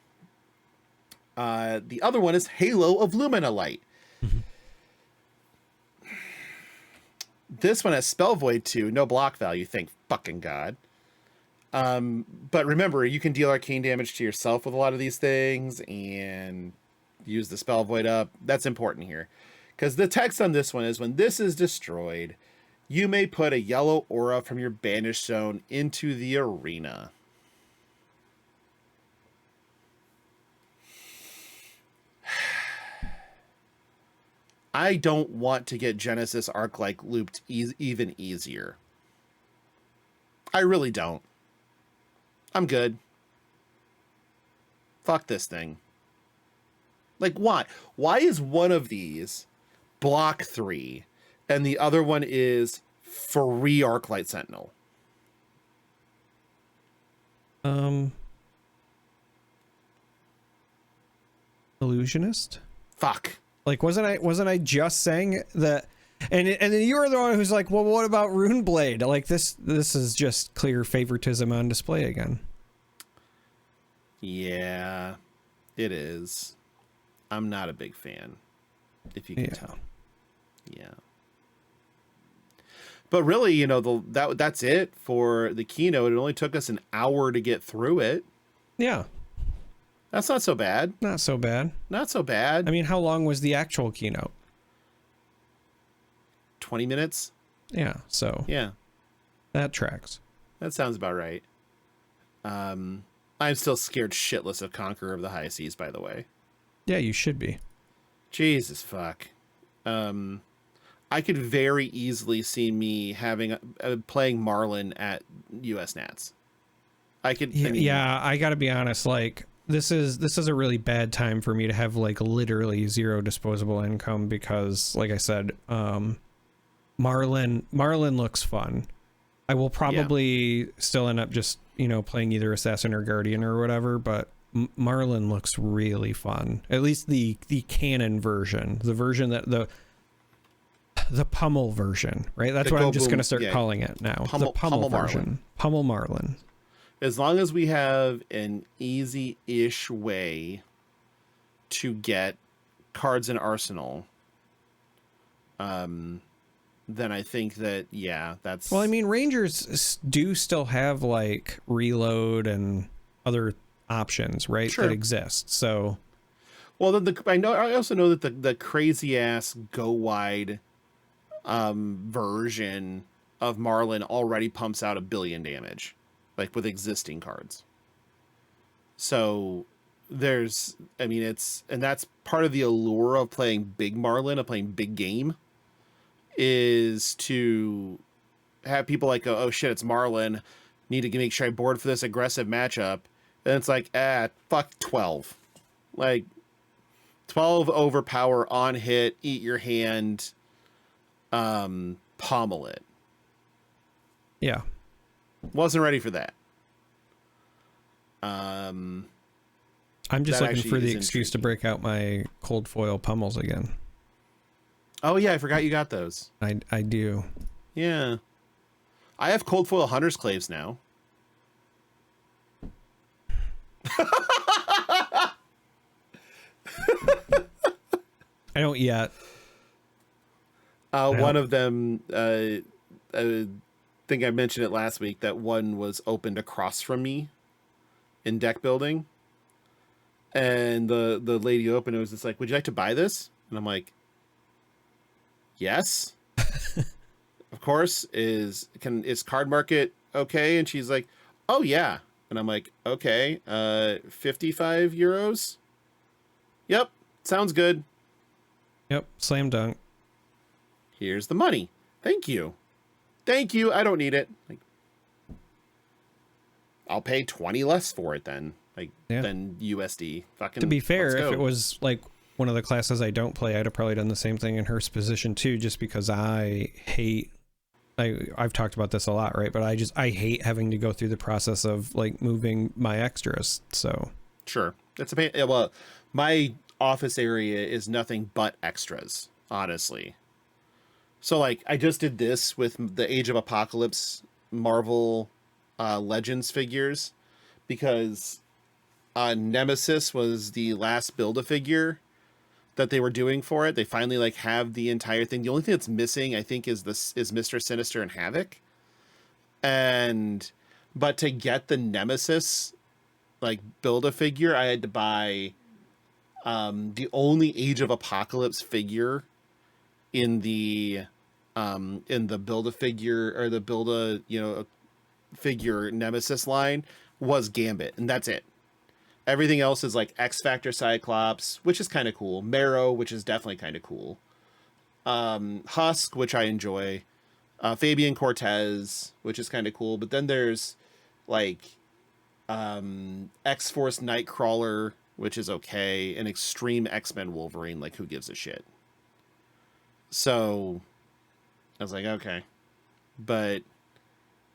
The other one is Halo of Lumina Light. This one has Spell Void 2, no block value, thank fucking God. But remember, you can deal arcane damage to yourself with a lot of these things and use the Spell Void up. That's important here. Because the text on this one is, when this is destroyed, you may put a yellow aura from your banished zone into the arena. I don't want to get Genesis Arc-like looped even easier. I really don't. I'm good. Fuck this thing. Like, why? Why is one of these block 3 and the other one is free Arclight Sentinel? Illusionist? Fuck. Like, wasn't I just saying that? And then you were the one who's like, well, what about Runeblade? Like, this is just clear favoritism on display again. Yeah, it is. I'm not a big fan, if you can tell. Yeah. But really, you know, that's it for the keynote. It only took us an hour to get through it. Yeah. That's not so bad. Not so bad. Not so bad. I mean, how long was the actual keynote? 20 minutes? Yeah, so. Yeah. That tracks. That sounds about right. I'm still scared shitless of Conqueror of the High Seas, by the way. Yeah, you should be. Jesus fuck. I could very easily see me having playing Marlin at US Nats. I could. I mean, yeah, I got to be honest. Like, this is a really bad time for me to have like literally zero disposable income because, like I said, Marlin looks fun. I will probably still end up just, you know, playing either Assassin or Guardian or whatever, but Marlin looks really fun. At least the canon version, the version that the pummel version, right? That's what I'm just going to start calling it now. The pummel version. Marlin. Pummel Marlin. As long as we have an easy-ish way to get cards in Arsenal, then I think that, yeah, that's... Well, I mean, Rangers do still have, like, reload and other options, right? Sure. That exist, so... Well, I also know that the crazy-ass go-wide version of Marlin already pumps out 1 billion damage, like, with existing cards. So... there's, I mean, and that's part of the allure of playing big Marlin, of playing big game, is to have people like, oh shit, it's Marlin, need to make sure I board for this aggressive matchup. And it's like, fuck 12. Like, 12 overpower on hit, eat your hand, pommel it. Yeah. Wasn't ready for that. I'm just looking for the excuse to break out my cold foil pummels again. Oh yeah, I forgot you got those. I do. Yeah. I have cold foil hunter's claves now. I don't yet. One of them, I think I mentioned it last week, that one was opened across from me in deck building. And the lady opened it, was just like, would you like to buy this? And I'm like, yes. Of course. Is Card Market okay? And she's like, oh yeah. And I'm like, okay, 55 euros. Yep. Sounds good. Yep. Slam dunk. Here's the money. Thank you. Thank you. I don't need it. Like, I'll pay 20 less for it then. Like, than USD. Fucking, to be fair, if it was like one of the classes I don't play, I'd have probably done the same thing in her position too, just because I hate, I've talked about this a lot, right? But I hate having to go through the process of like moving my extras. So sure, it's a pain. Well, my office area is nothing but extras, honestly. So like, I just did this with the Age of Apocalypse Marvel Legends figures, because Nemesis was the last Build-A-Figure that they were doing for it. They finally like have the entire thing. The only thing that's missing, I think, is Mr. Sinister and Havoc. But to get the Nemesis like Build-A-Figure, I had to buy the only Age of Apocalypse figure in the Build-A-Figure, or the Build-A-Figure Nemesis line, was Gambit, and that's it. Everything else is like X Factor Cyclops, which is kind of cool. Marrow, which is definitely kind of cool. Husk, which I enjoy. Fabian Cortez, which is kind of cool. But then there's like X-Force Nightcrawler, which is okay, and Extreme X-Men Wolverine, like who gives a shit? So I was like, okay. But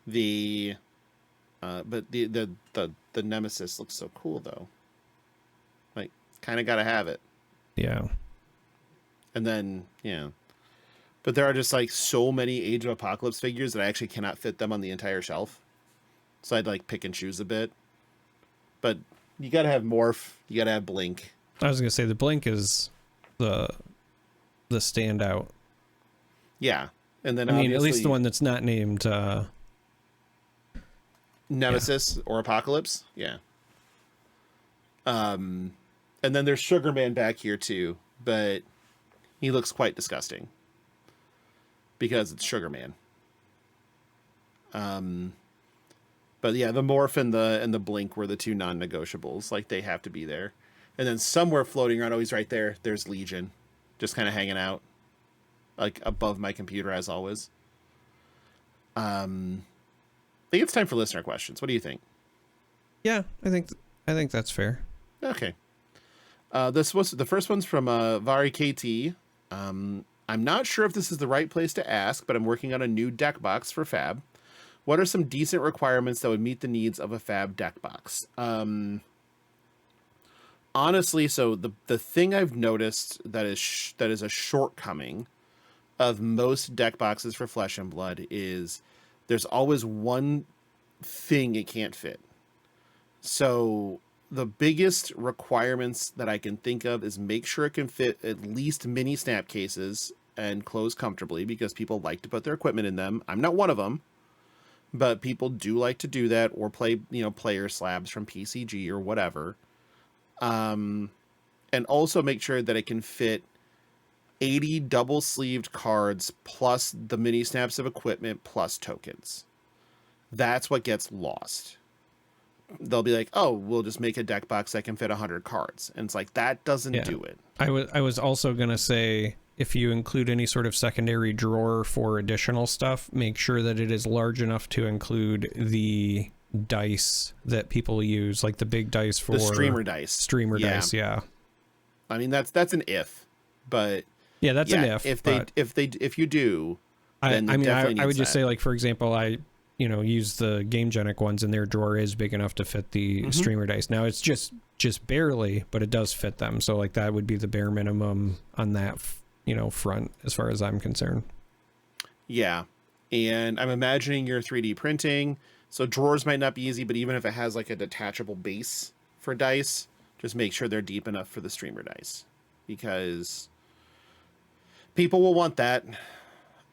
the Nemesis looks so cool though. Like kind of got to have it. Yeah. And then, yeah. But there are just like so many Age of Apocalypse figures that I actually cannot fit them on the entire shelf. So I'd like pick and choose a bit. But you got to have Morph, you got to have Blink. I was going to say the Blink is the standout. Yeah. And then I mean, at least the one that's not named Nemesis or Apocalypse. Yeah. And then there's Sugar Man back here too, but he looks quite disgusting because it's Sugar Man. But yeah, the Morph and the Blink were the two non-negotiables. Like they have to be there. And then somewhere floating around, oh, he's right there. There's Legion, just kind of hanging out, like above my computer as always. I think it's time for listener questions. What do you think? Yeah, I think that's fair. Okay. The first one's from Vari KT. I'm not sure if this is the right place to ask, but I'm working on a new deck box for Fab. What are some decent requirements that would meet the needs of a Fab deck box? Honestly, so the thing I've noticed that is a shortcoming of most deck boxes for Flesh and Blood is there's always one thing it can't fit. So the biggest requirements that I can think of is make sure it can fit at least mini snap cases and close comfortably, because people like to put their equipment in them. I'm not one of them, but people do like to do that, or play, player slabs from PCG or whatever. And also make sure that it can fit 80 double sleeved cards plus the mini snaps of equipment plus tokens. That's what gets lost. They'll be like, oh, we'll just make a deck box that can fit 100 cards. And it's like, that doesn't do it. I was also going to say, if you include any sort of secondary drawer for additional stuff, make sure that it is large enough to include the dice that people use, like the big dice for the streamer dice. Dice, yeah. I mean, that's an if, but yeah, that's an if. If you do, then I would just say, like, for example, I use the GameGenic ones, and their drawer is big enough to fit the streamer dice. Now it's just barely, but it does fit them. So like that would be the bare minimum on that, front, as far as I'm concerned. Yeah. And I'm imagining you're 3D printing, so drawers might not be easy, but even if it has like a detachable base for dice, just make sure they're deep enough for the streamer dice, because people will want that.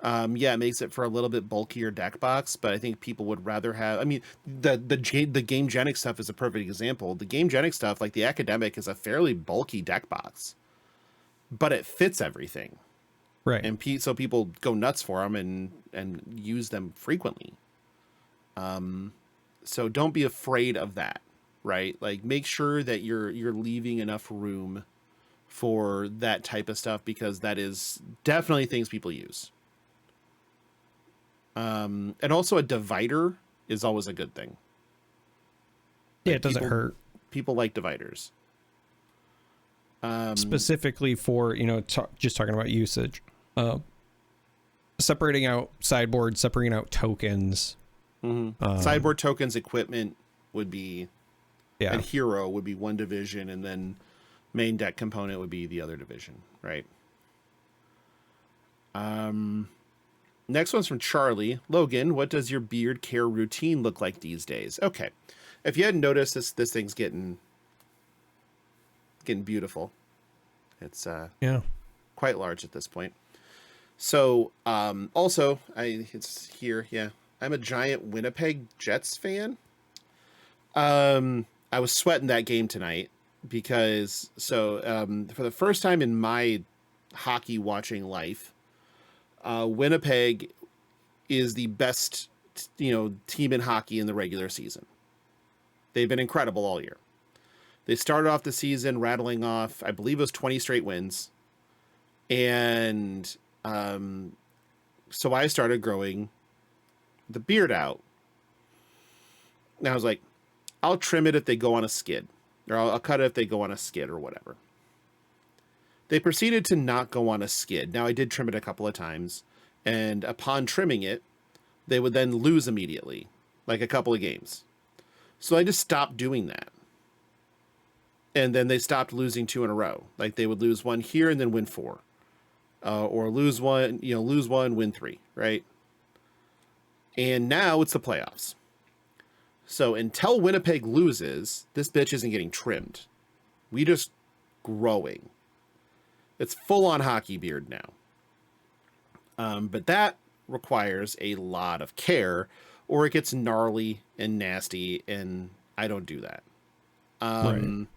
It makes it for a little bit bulkier deck box, but I think people would rather have, the GameGenic stuff is a perfect example. The GameGenic stuff, like the Academic, is a fairly bulky deck box, but it fits everything. Right. And so people go nuts for them and use them frequently. So don't be afraid of that, right? Like, make sure that you're leaving enough room for that type of stuff, because that is definitely things people use. And also a divider is always a good thing. Yeah, it doesn't hurt. People like dividers. Specifically for, just talking about usage. Separating out sideboard, separating out tokens. Sideboard tokens, equipment would be... Yeah. And hero would be one division, and then main deck component would be the other division, right? Next one's from Charlie. Logan, what does your beard care routine look like these days? Okay. If you hadn't noticed, this thing's getting beautiful. It's quite large at this point. So also it's here, yeah. I'm a giant Winnipeg Jets fan. I was sweating that game tonight because for the first time in my hockey watching life, Winnipeg is the best, team in hockey in the regular season. They've been incredible all year. They started off the season rattling off, I believe it was 20 straight wins, and So I started growing the beard out. And I was like, I'll trim it if they go on a skid, or I'll cut it if they go on a skid or whatever. They proceeded to not go on a skid. Now, I did trim it a couple of times, and upon trimming it, they would then lose immediately, like a couple of games. So I just stopped doing that. And then they stopped losing 2 in a row. Like they would lose 1 here and then win 4. Or lose 1, win 3, right? And now it's the playoffs. So until Winnipeg loses, this bitch isn't getting trimmed. We just growing. It's full on hockey beard now. But that requires a lot of care, or it gets gnarly and nasty, and I don't do that. Right.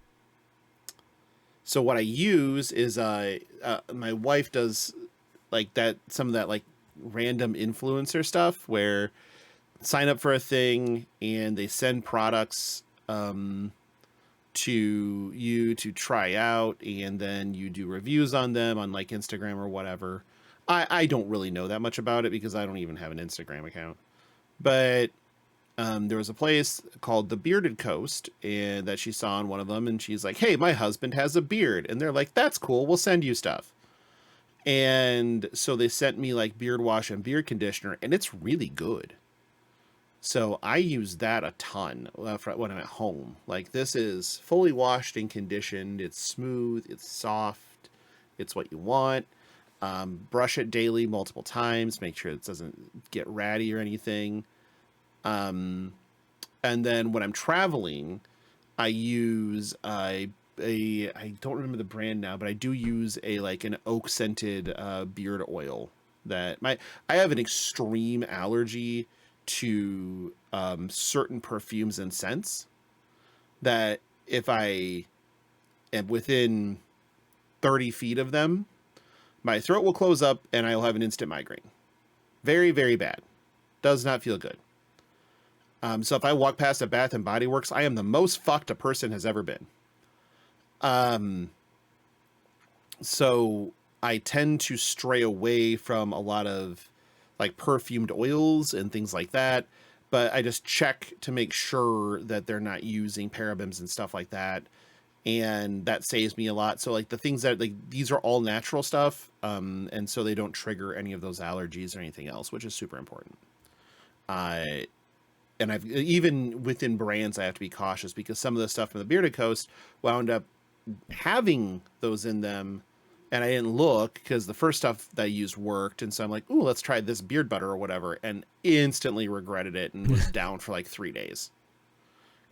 So what I use is my wife does like that, some of that like random influencer stuff where sign up for a thing and they send products to you to try out, and then you do reviews on them on like Instagram or whatever. I don't really know that much about it because I don't even have an Instagram account, but there was a place called the Bearded Coast, and that she saw on one of them, and she's like, hey, my husband has a beard. And they're like, that's cool, we'll send you stuff. And so they sent me like beard wash and beard conditioner, and it's really good. So I use that a ton when I'm at home. Like, this is fully washed and conditioned. It's smooth, it's soft, it's what you want. Brush it daily multiple times, make sure it doesn't get ratty or anything. And then when I'm traveling, I use I don't remember the brand now, but I do use an oak scented beard oil that I have an extreme allergy to certain perfumes and scents that if I am within 30 feet of them, my throat will close up and I'll have an instant migraine. Very, very bad. Does not feel good. So if I walk past a Bath and Body Works, I am the most fucked a person has ever been. So I tend to stray away from a lot of like perfumed oils and things like that, but I just check to make sure that they're not using parabens and stuff like that. And that saves me a lot. So like the things that like, these are all natural stuff. And so they don't trigger any of those allergies or anything else, which is super important. And I've even within brands, I have to be cautious because some of the stuff from the Bearded Coast wound up having those in them, and I didn't look because the first stuff that I used worked. And so I'm like, ooh, let's try this beard butter or whatever, and instantly regretted it and was down for like 3 days.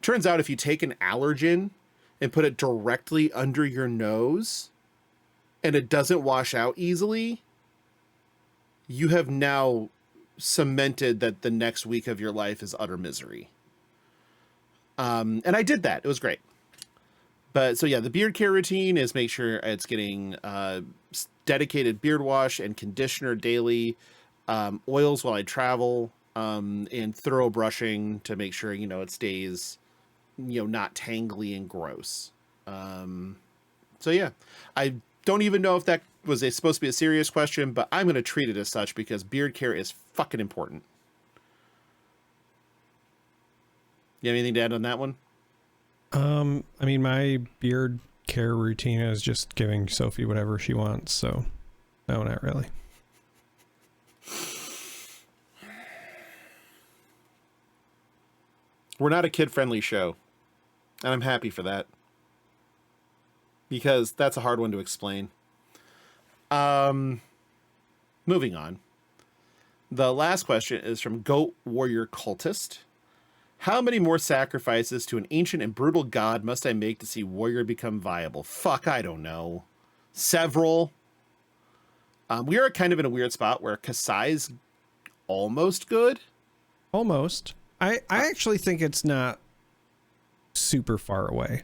Turns out if you take an allergen and put it directly under your nose and it doesn't wash out easily, you have now cemented that the next week of your life is utter misery. And I did that. It was great. But so yeah, the beard care routine is make sure it's getting dedicated beard wash and conditioner daily, oils while I travel, and thorough brushing to make sure, it stays, not tangly and gross. So yeah, I don't even know if that was supposed to be a serious question, but I'm going to treat it as such because beard care is fucking important. You have anything to add on that one? I mean, my beard care routine is just giving Sophie whatever she wants, so no, not really. We're not a kid-friendly show, and I'm happy for that because that's a hard one to explain. Moving on. The last question is from Goat Warrior Cultist. How many more sacrifices to an ancient and brutal god must I make to see Warrior become viable? Fuck, I don't know. Several. We are kind of in a weird spot where Kasai's almost good. Almost. I actually think it's not super far away.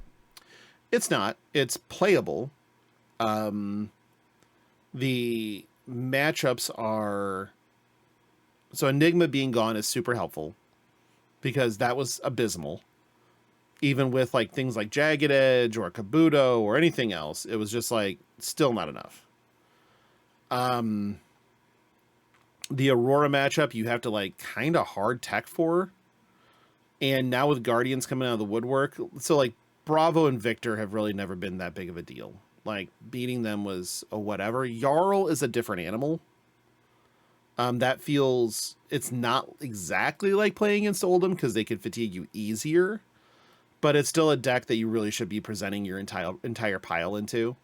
It's not. It's playable. The matchups are... So Enigma being gone is super helpful because that was abysmal. Even with like things like Jagged Edge or Kabuto or anything else, it was just like still not enough. The Aurora matchup, you have to like kind of hard tech for. And now with Guardians coming out of the woodwork, so like Bravo and Victor have really never been that big of a deal. Like beating them was a whatever. Jarl is a different animal. That feels, it's not exactly like playing against Oldham because they could fatigue you easier, but it's still a deck that you really should be presenting your entire pile into.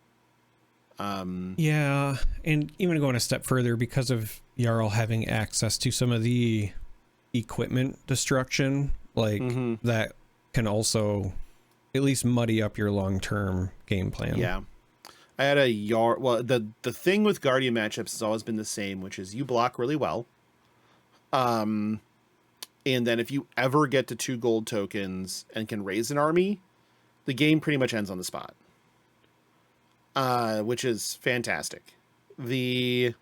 Yeah, and even going a step further, because of Jarl having access to some of the equipment destruction, like that can also at least muddy up your long-term game plan. Yeah. I had a Jarl. Well, the thing with Guardian matchups has always been the same, which is you block really well. And then if you ever get to 2 gold tokens and can raise an army, the game pretty much ends on the spot. Which is fantastic. The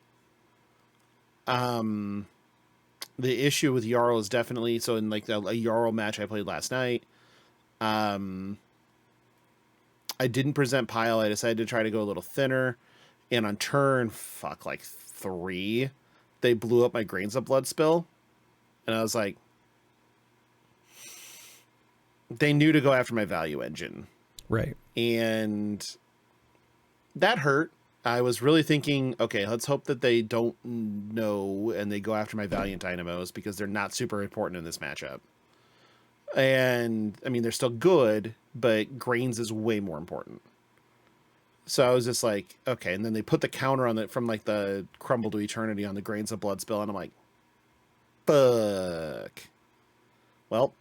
issue with Jarl is definitely, so in like a Jarl match I played last night, I didn't present pile. I decided to try to go a little thinner, and on turn 3, they blew up my Grains of Blood spill, and I was like, they knew to go after my value engine, right? And that hurt. I was really thinking, okay, let's hope that they don't know and they go after my Valiant Dynamos because they're not super important in this matchup. And I mean, they're still good, but Grains is way more important. So I was just like, okay. And then they put the counter on it from like the Crumble to Eternity on the Grains of Blood spill. And I'm like, fuck. Well,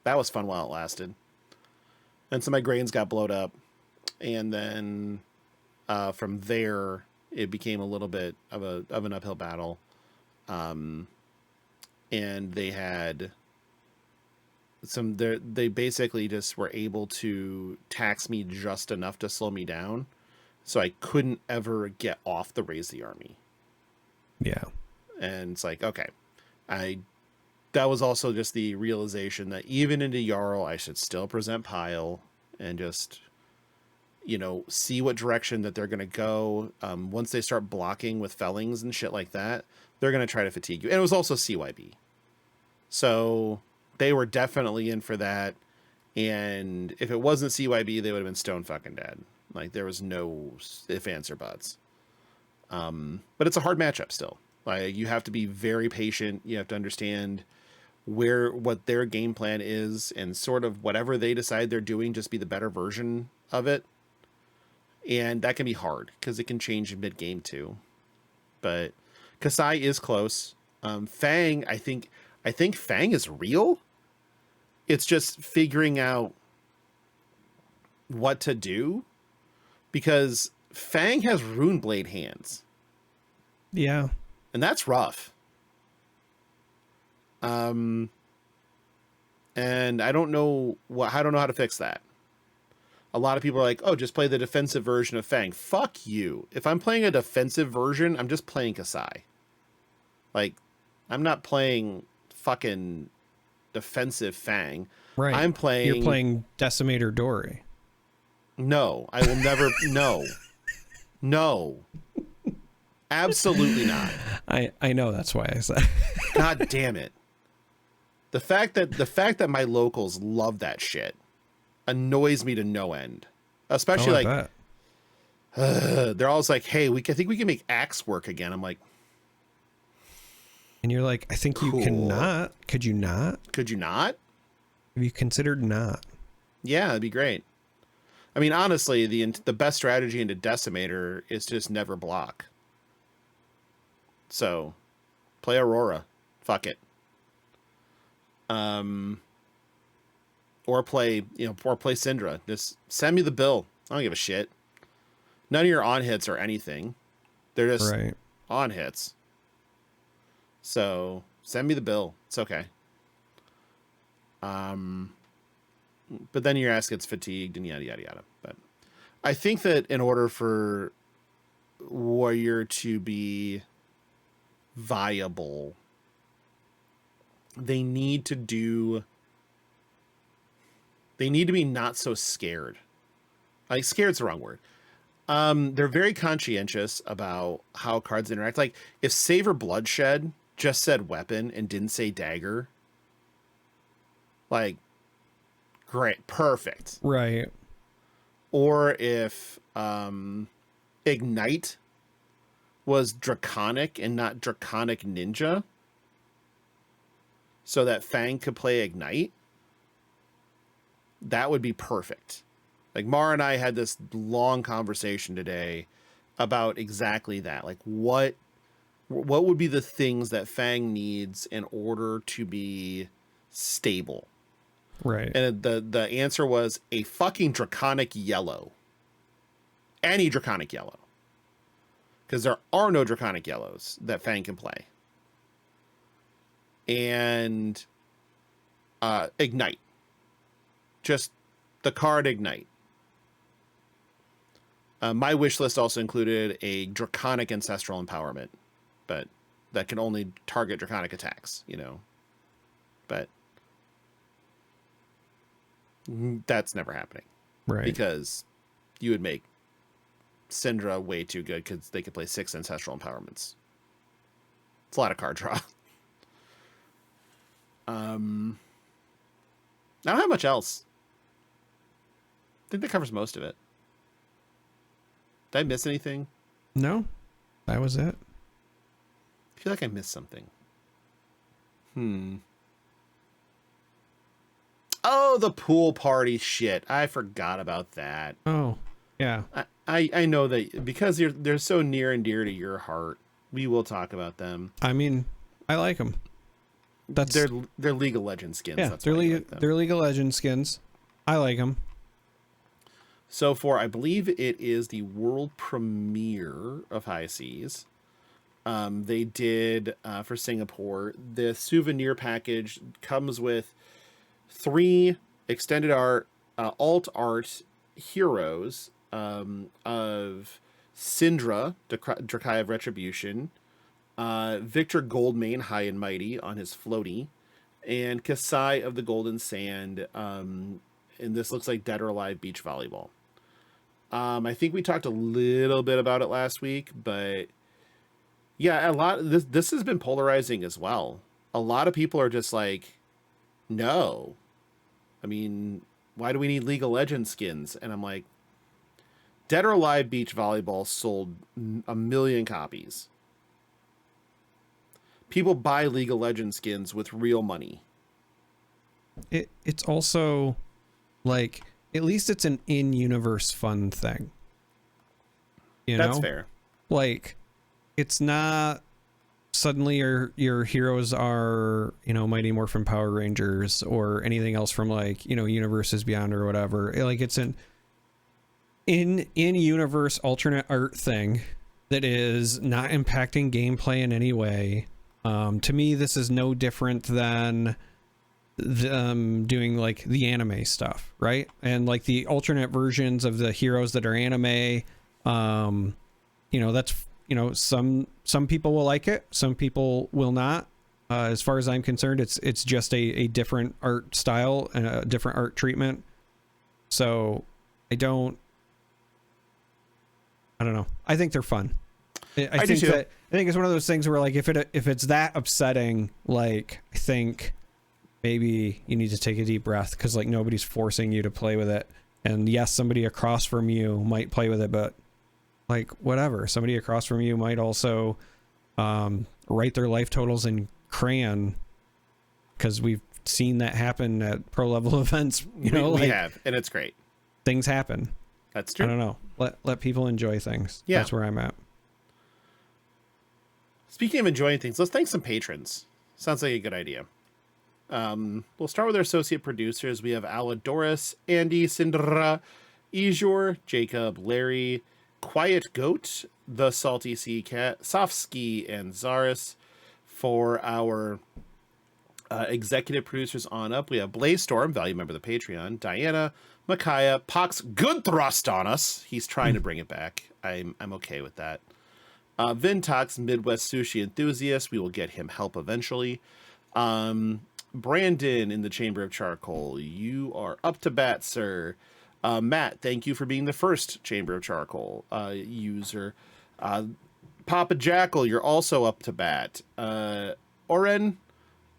that was fun while it lasted. And so my Grains got blowed up. And then from there, it became a little bit of an uphill battle. And they had they basically just were able to tax me just enough to slow me down, so I couldn't ever get off the raise the army. Yeah. And it's like, okay, that was also just the realization that even into Jarl, I should still present pile and just, see what direction that they're going to go. Once they start blocking with fellings and shit like that, they're going to try to fatigue you. And it was also CYB. So they were definitely in for that. And if it wasn't CYB, they would have been stone fucking dead. Like there was no if, ands, or buts. But it's a hard matchup still. Like you have to be very patient. You have to understand what their game plan is, and sort of whatever they decide they're doing, just be the better version of it. And that can be hard because it can change mid game too. But Kasai is close. Fang, I think Fang is real. It's just figuring out what to do, because Fang has Runeblade hands. Yeah. And that's rough. And I don't know how to fix that. A lot of people are like, oh, just play the defensive version of Fang. Fuck you. If I'm playing a defensive version, I'm just playing Kasai. Like, I'm not playing fucking defensive Fang. Right. You're playing Decimator Dory. No, I will never. No. Absolutely not. I know, that's why I said. God damn it. The fact that my locals love that shit annoys me to no end. Especially they're always like, hey, I think we can make Axe work again. I'm like, and you're like, I think cool. You cannot. Could you not? Could you not? Have you considered not? Yeah, it'd be great. I mean, honestly, the best strategy into Decimator is just never block. So, play Aurora. Fuck it. Or play Syndra. Just send me the bill. I don't give a shit. None of your on hits or anything. They're just on hits. So send me the bill. It's okay. But then your ass gets fatigued and yada yada yada. But I think that in order for Warrior to be viable, they need to be not so scared. Like, scared's the wrong word. They're very conscientious about how cards interact. Like if Savor Bloodshed just said weapon and didn't say dagger, like great, perfect. Right. Or if Ignite was Draconic and not Draconic Ninja, so that Fang could play Ignite, that would be perfect. Like Mara and I had this long conversation today about exactly that. Like what would be the things that Fang needs in order to be stable? Right. And the answer was a fucking Draconic Yellow. Any Draconic Yellow. Because there are no Draconic Yellows that Fang can play. And Ignite. Just the card Ignite. My wish list also included a Draconic Ancestral Empowerment, but that can only target Draconic attacks, you know. But that's never happening. Right. Because you would make Syndra way too good because they could play 6 Ancestral Empowerments. It's a lot of card draw. I don't have much else. I think that covers most of it. Did I miss anything? No, that was it. I feel like I missed something. Oh, the pool party shit. I forgot about that. Oh, yeah. I know that because they're so near and dear to your heart. We will talk about them. I mean, I like them. They're League of Legends skins. Yeah, That's they're like League of Legends skins. I like them. So for, I believe it is the world premiere of High Seas. They did, for Singapore, the souvenir package comes with 3 extended art, alt art heroes of Syndra, Drakai of Retribution, Victor Goldmane, High and Mighty on his floaty, and Kasai of the Golden Sand, and this looks like Dead or Alive Beach Volleyball. I think we talked a little bit about it last week, but yeah, this has been polarizing as well. A lot of people are just like, no. I mean, why do we need League of Legends skins? And I'm like, Dead or Alive Beach Volleyball sold 1 million copies. People buy League of Legends skins with real money. It's also like, at least it's an in-universe fun thing. You know? That's fair. Like, it's not suddenly your heroes are, you know, Mighty Morphin Power Rangers or anything else from, like, you know, Universes Beyond or whatever. Like, it's an in-universe alternate art thing that is not impacting gameplay in any way. To me, this is no different than doing like the anime stuff, right? And like the alternate versions of the heroes that are anime, you know, that's, you know, some people will like it, some people will not. As far as I'm concerned, it's just a different art style and a different art treatment. So I don't know. I think they're fun. I think it's one of those things where, like, if it's that upsetting, like, I think maybe you need to take a deep breath, because, like, nobody's forcing you to play with it. And yes, somebody across from you might play with it, but, like, whatever. Somebody across from you might also write their life totals in crayon, because we've seen that happen at pro level events. You know, we have, and it's great. Things happen. That's true. I don't know. Let people enjoy things. Yeah. That's where I'm at. Speaking of enjoying things, let's thank some patrons. Sounds like a good idea. We'll start with our associate producers. We have Aladoris, Andy, Syndra, Ejor, Jacob, Larry, Quiet Goat, The Salty Sea Cat, Softski, and Zaris. For our executive producers on up, we have Blaze Storm, value member of the Patreon, Diana, Micaiah, Pox, good thrust on us. He's trying to bring it back. I'm okay with that. Vintox, Midwest Sushi Enthusiast. We will get him help eventually. Brandon in the Chamber of Charcoal. You are up to bat, sir. Matt, thank you for being the first Chamber of Charcoal user. Papa Jackal, you're also up to bat. Oren,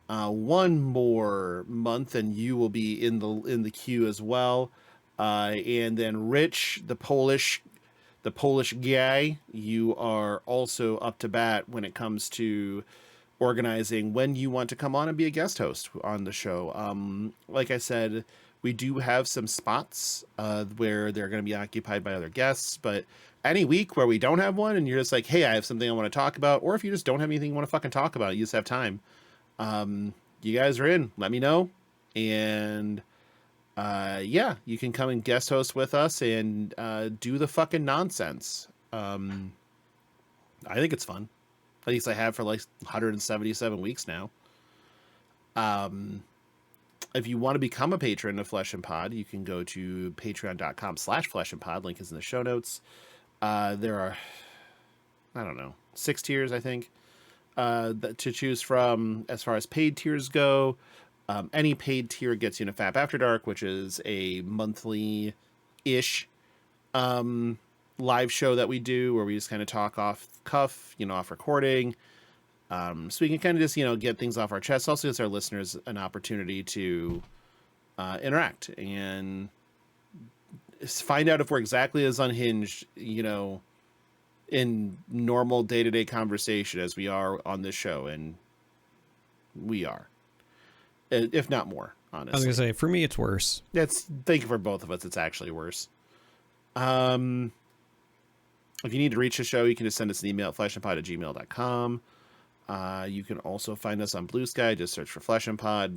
one more month and you will be in the queue as well. And then Rich, the Polish guy, you are also up to bat when it comes to organizing when you want to come on and be a guest host on the show. Like I said, we do have some spots where they're going to be occupied by other guests, but any week where we don't have one and you're just like, hey, I have something I want to talk about, or if you just don't have anything you want to fucking talk about, you just have time, you guys are in, let me know. And yeah, you can come and guest host with us and do the fucking nonsense. I think it's fun. At least I have for like 177 weeks now. If you want to become a patron of Flesh and Pod, you can go to patreon.com/fleshandpod. Link is in the show notes. There are, I don't know, 6 tiers, I think, to choose from as far as paid tiers go. Any paid tier gets you in a FAP After Dark, which is a monthly-ish live show that we do where we just kind of talk off cuff, off recording. So we can kind of just, get things off our chest. Also gives our listeners an opportunity to interact and find out if we're exactly as unhinged, in normal day-to-day conversation as we are on this show. And we are, if not more, honestly. I was going to say, for me, it's worse. Thank you for both of us. It's actually worse. If you need to reach the show, you can just send us an email at fleshandpod@gmail.com. You can also find us on BlueSky. Just search for Flesh and Pod.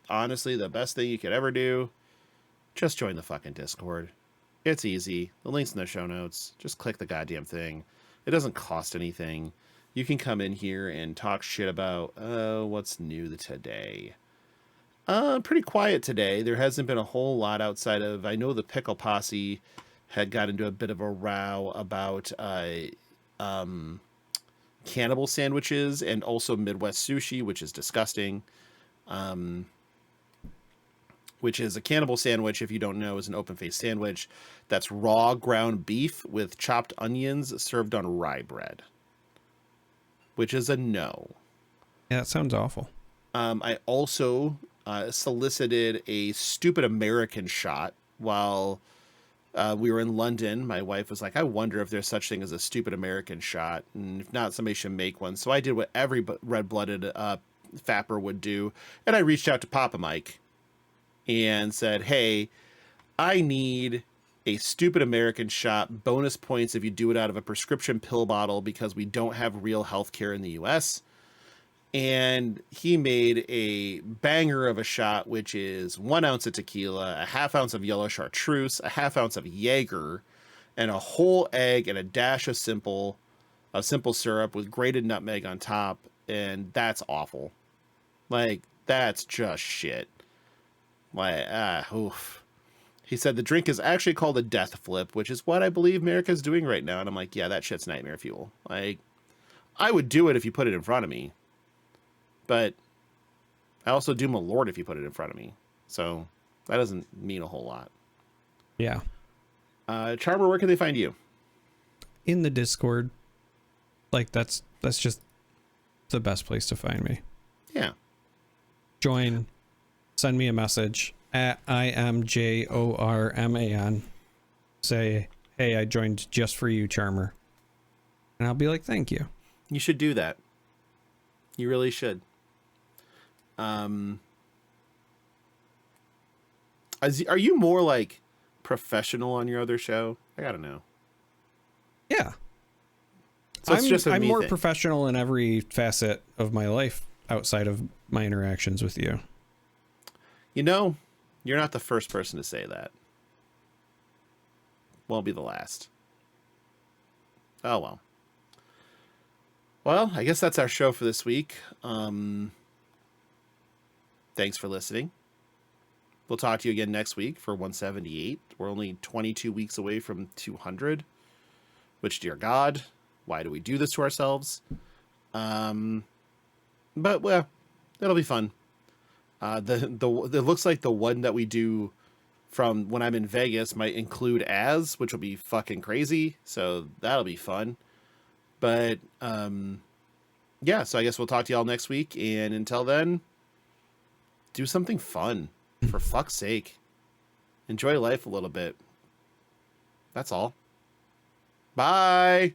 Honestly, the best thing you could ever do, just join the fucking Discord. It's easy. The link's in the show notes. Just click the goddamn thing. It doesn't cost anything. You can come in here and talk shit about what's new today. Pretty quiet today. There hasn't been a whole lot outside of, I know the Pickle Posse had got into a bit of a row about cannibal sandwiches and also Midwest sushi, which is disgusting. Which is a cannibal sandwich, if you don't know, is an open-faced sandwich that's raw ground beef with chopped onions served on rye bread, which is a no. Yeah, that sounds awful. I also solicited a stupid American shot while we were in London. My wife was like, I wonder if there's such thing as a stupid American shot, and if not, somebody should make one. So I did what every red-blooded fapper would do, and I reached out to Papa Mike and said, hey, I need a stupid American shot, bonus points if you do it out of a prescription pill bottle because we don't have real healthcare in the US. And he made a banger of a shot, which is 1 ounce of tequila, a ½ ounce of yellow chartreuse, a ½ ounce of Jaeger, and a whole egg and a dash of simple syrup with grated nutmeg on top. And that's awful. Like, that's just shit. Oof. He said the drink is actually called a death flip, which is what I believe America's doing right now. And I'm like, yeah, that shit's nightmare fuel. Like, I would do it if you put it in front of me. But I also do Malort if you put it in front of me. So that doesn't mean a whole lot. Yeah. Charmer, where can they find you? In the Discord. Like, that's just the best place to find me. Yeah. Join. Send me a message at IMJORMAN. Say, hey, I joined just for you, Charmer. And I'll be like, thank you. You should do that. You really should. Are you more like professional on your other show? I gotta know. Yeah. So I'm more professional in every facet of my life outside of my interactions with you. You're not the first person to say that. Won't be the last. Oh, well. Well, I guess that's our show for this week. Thanks for listening. We'll talk to you again next week for 178. We're only 22 weeks away from 200, which, dear God, why do we do this to ourselves? But, well, it'll be fun. It looks like the one that we do from when I'm in Vegas might include ads, which will be fucking crazy. So that'll be fun. But yeah, so I guess we'll talk to y'all next week. And until then, do something fun. For fuck's sake. Enjoy life a little bit. That's all. Bye.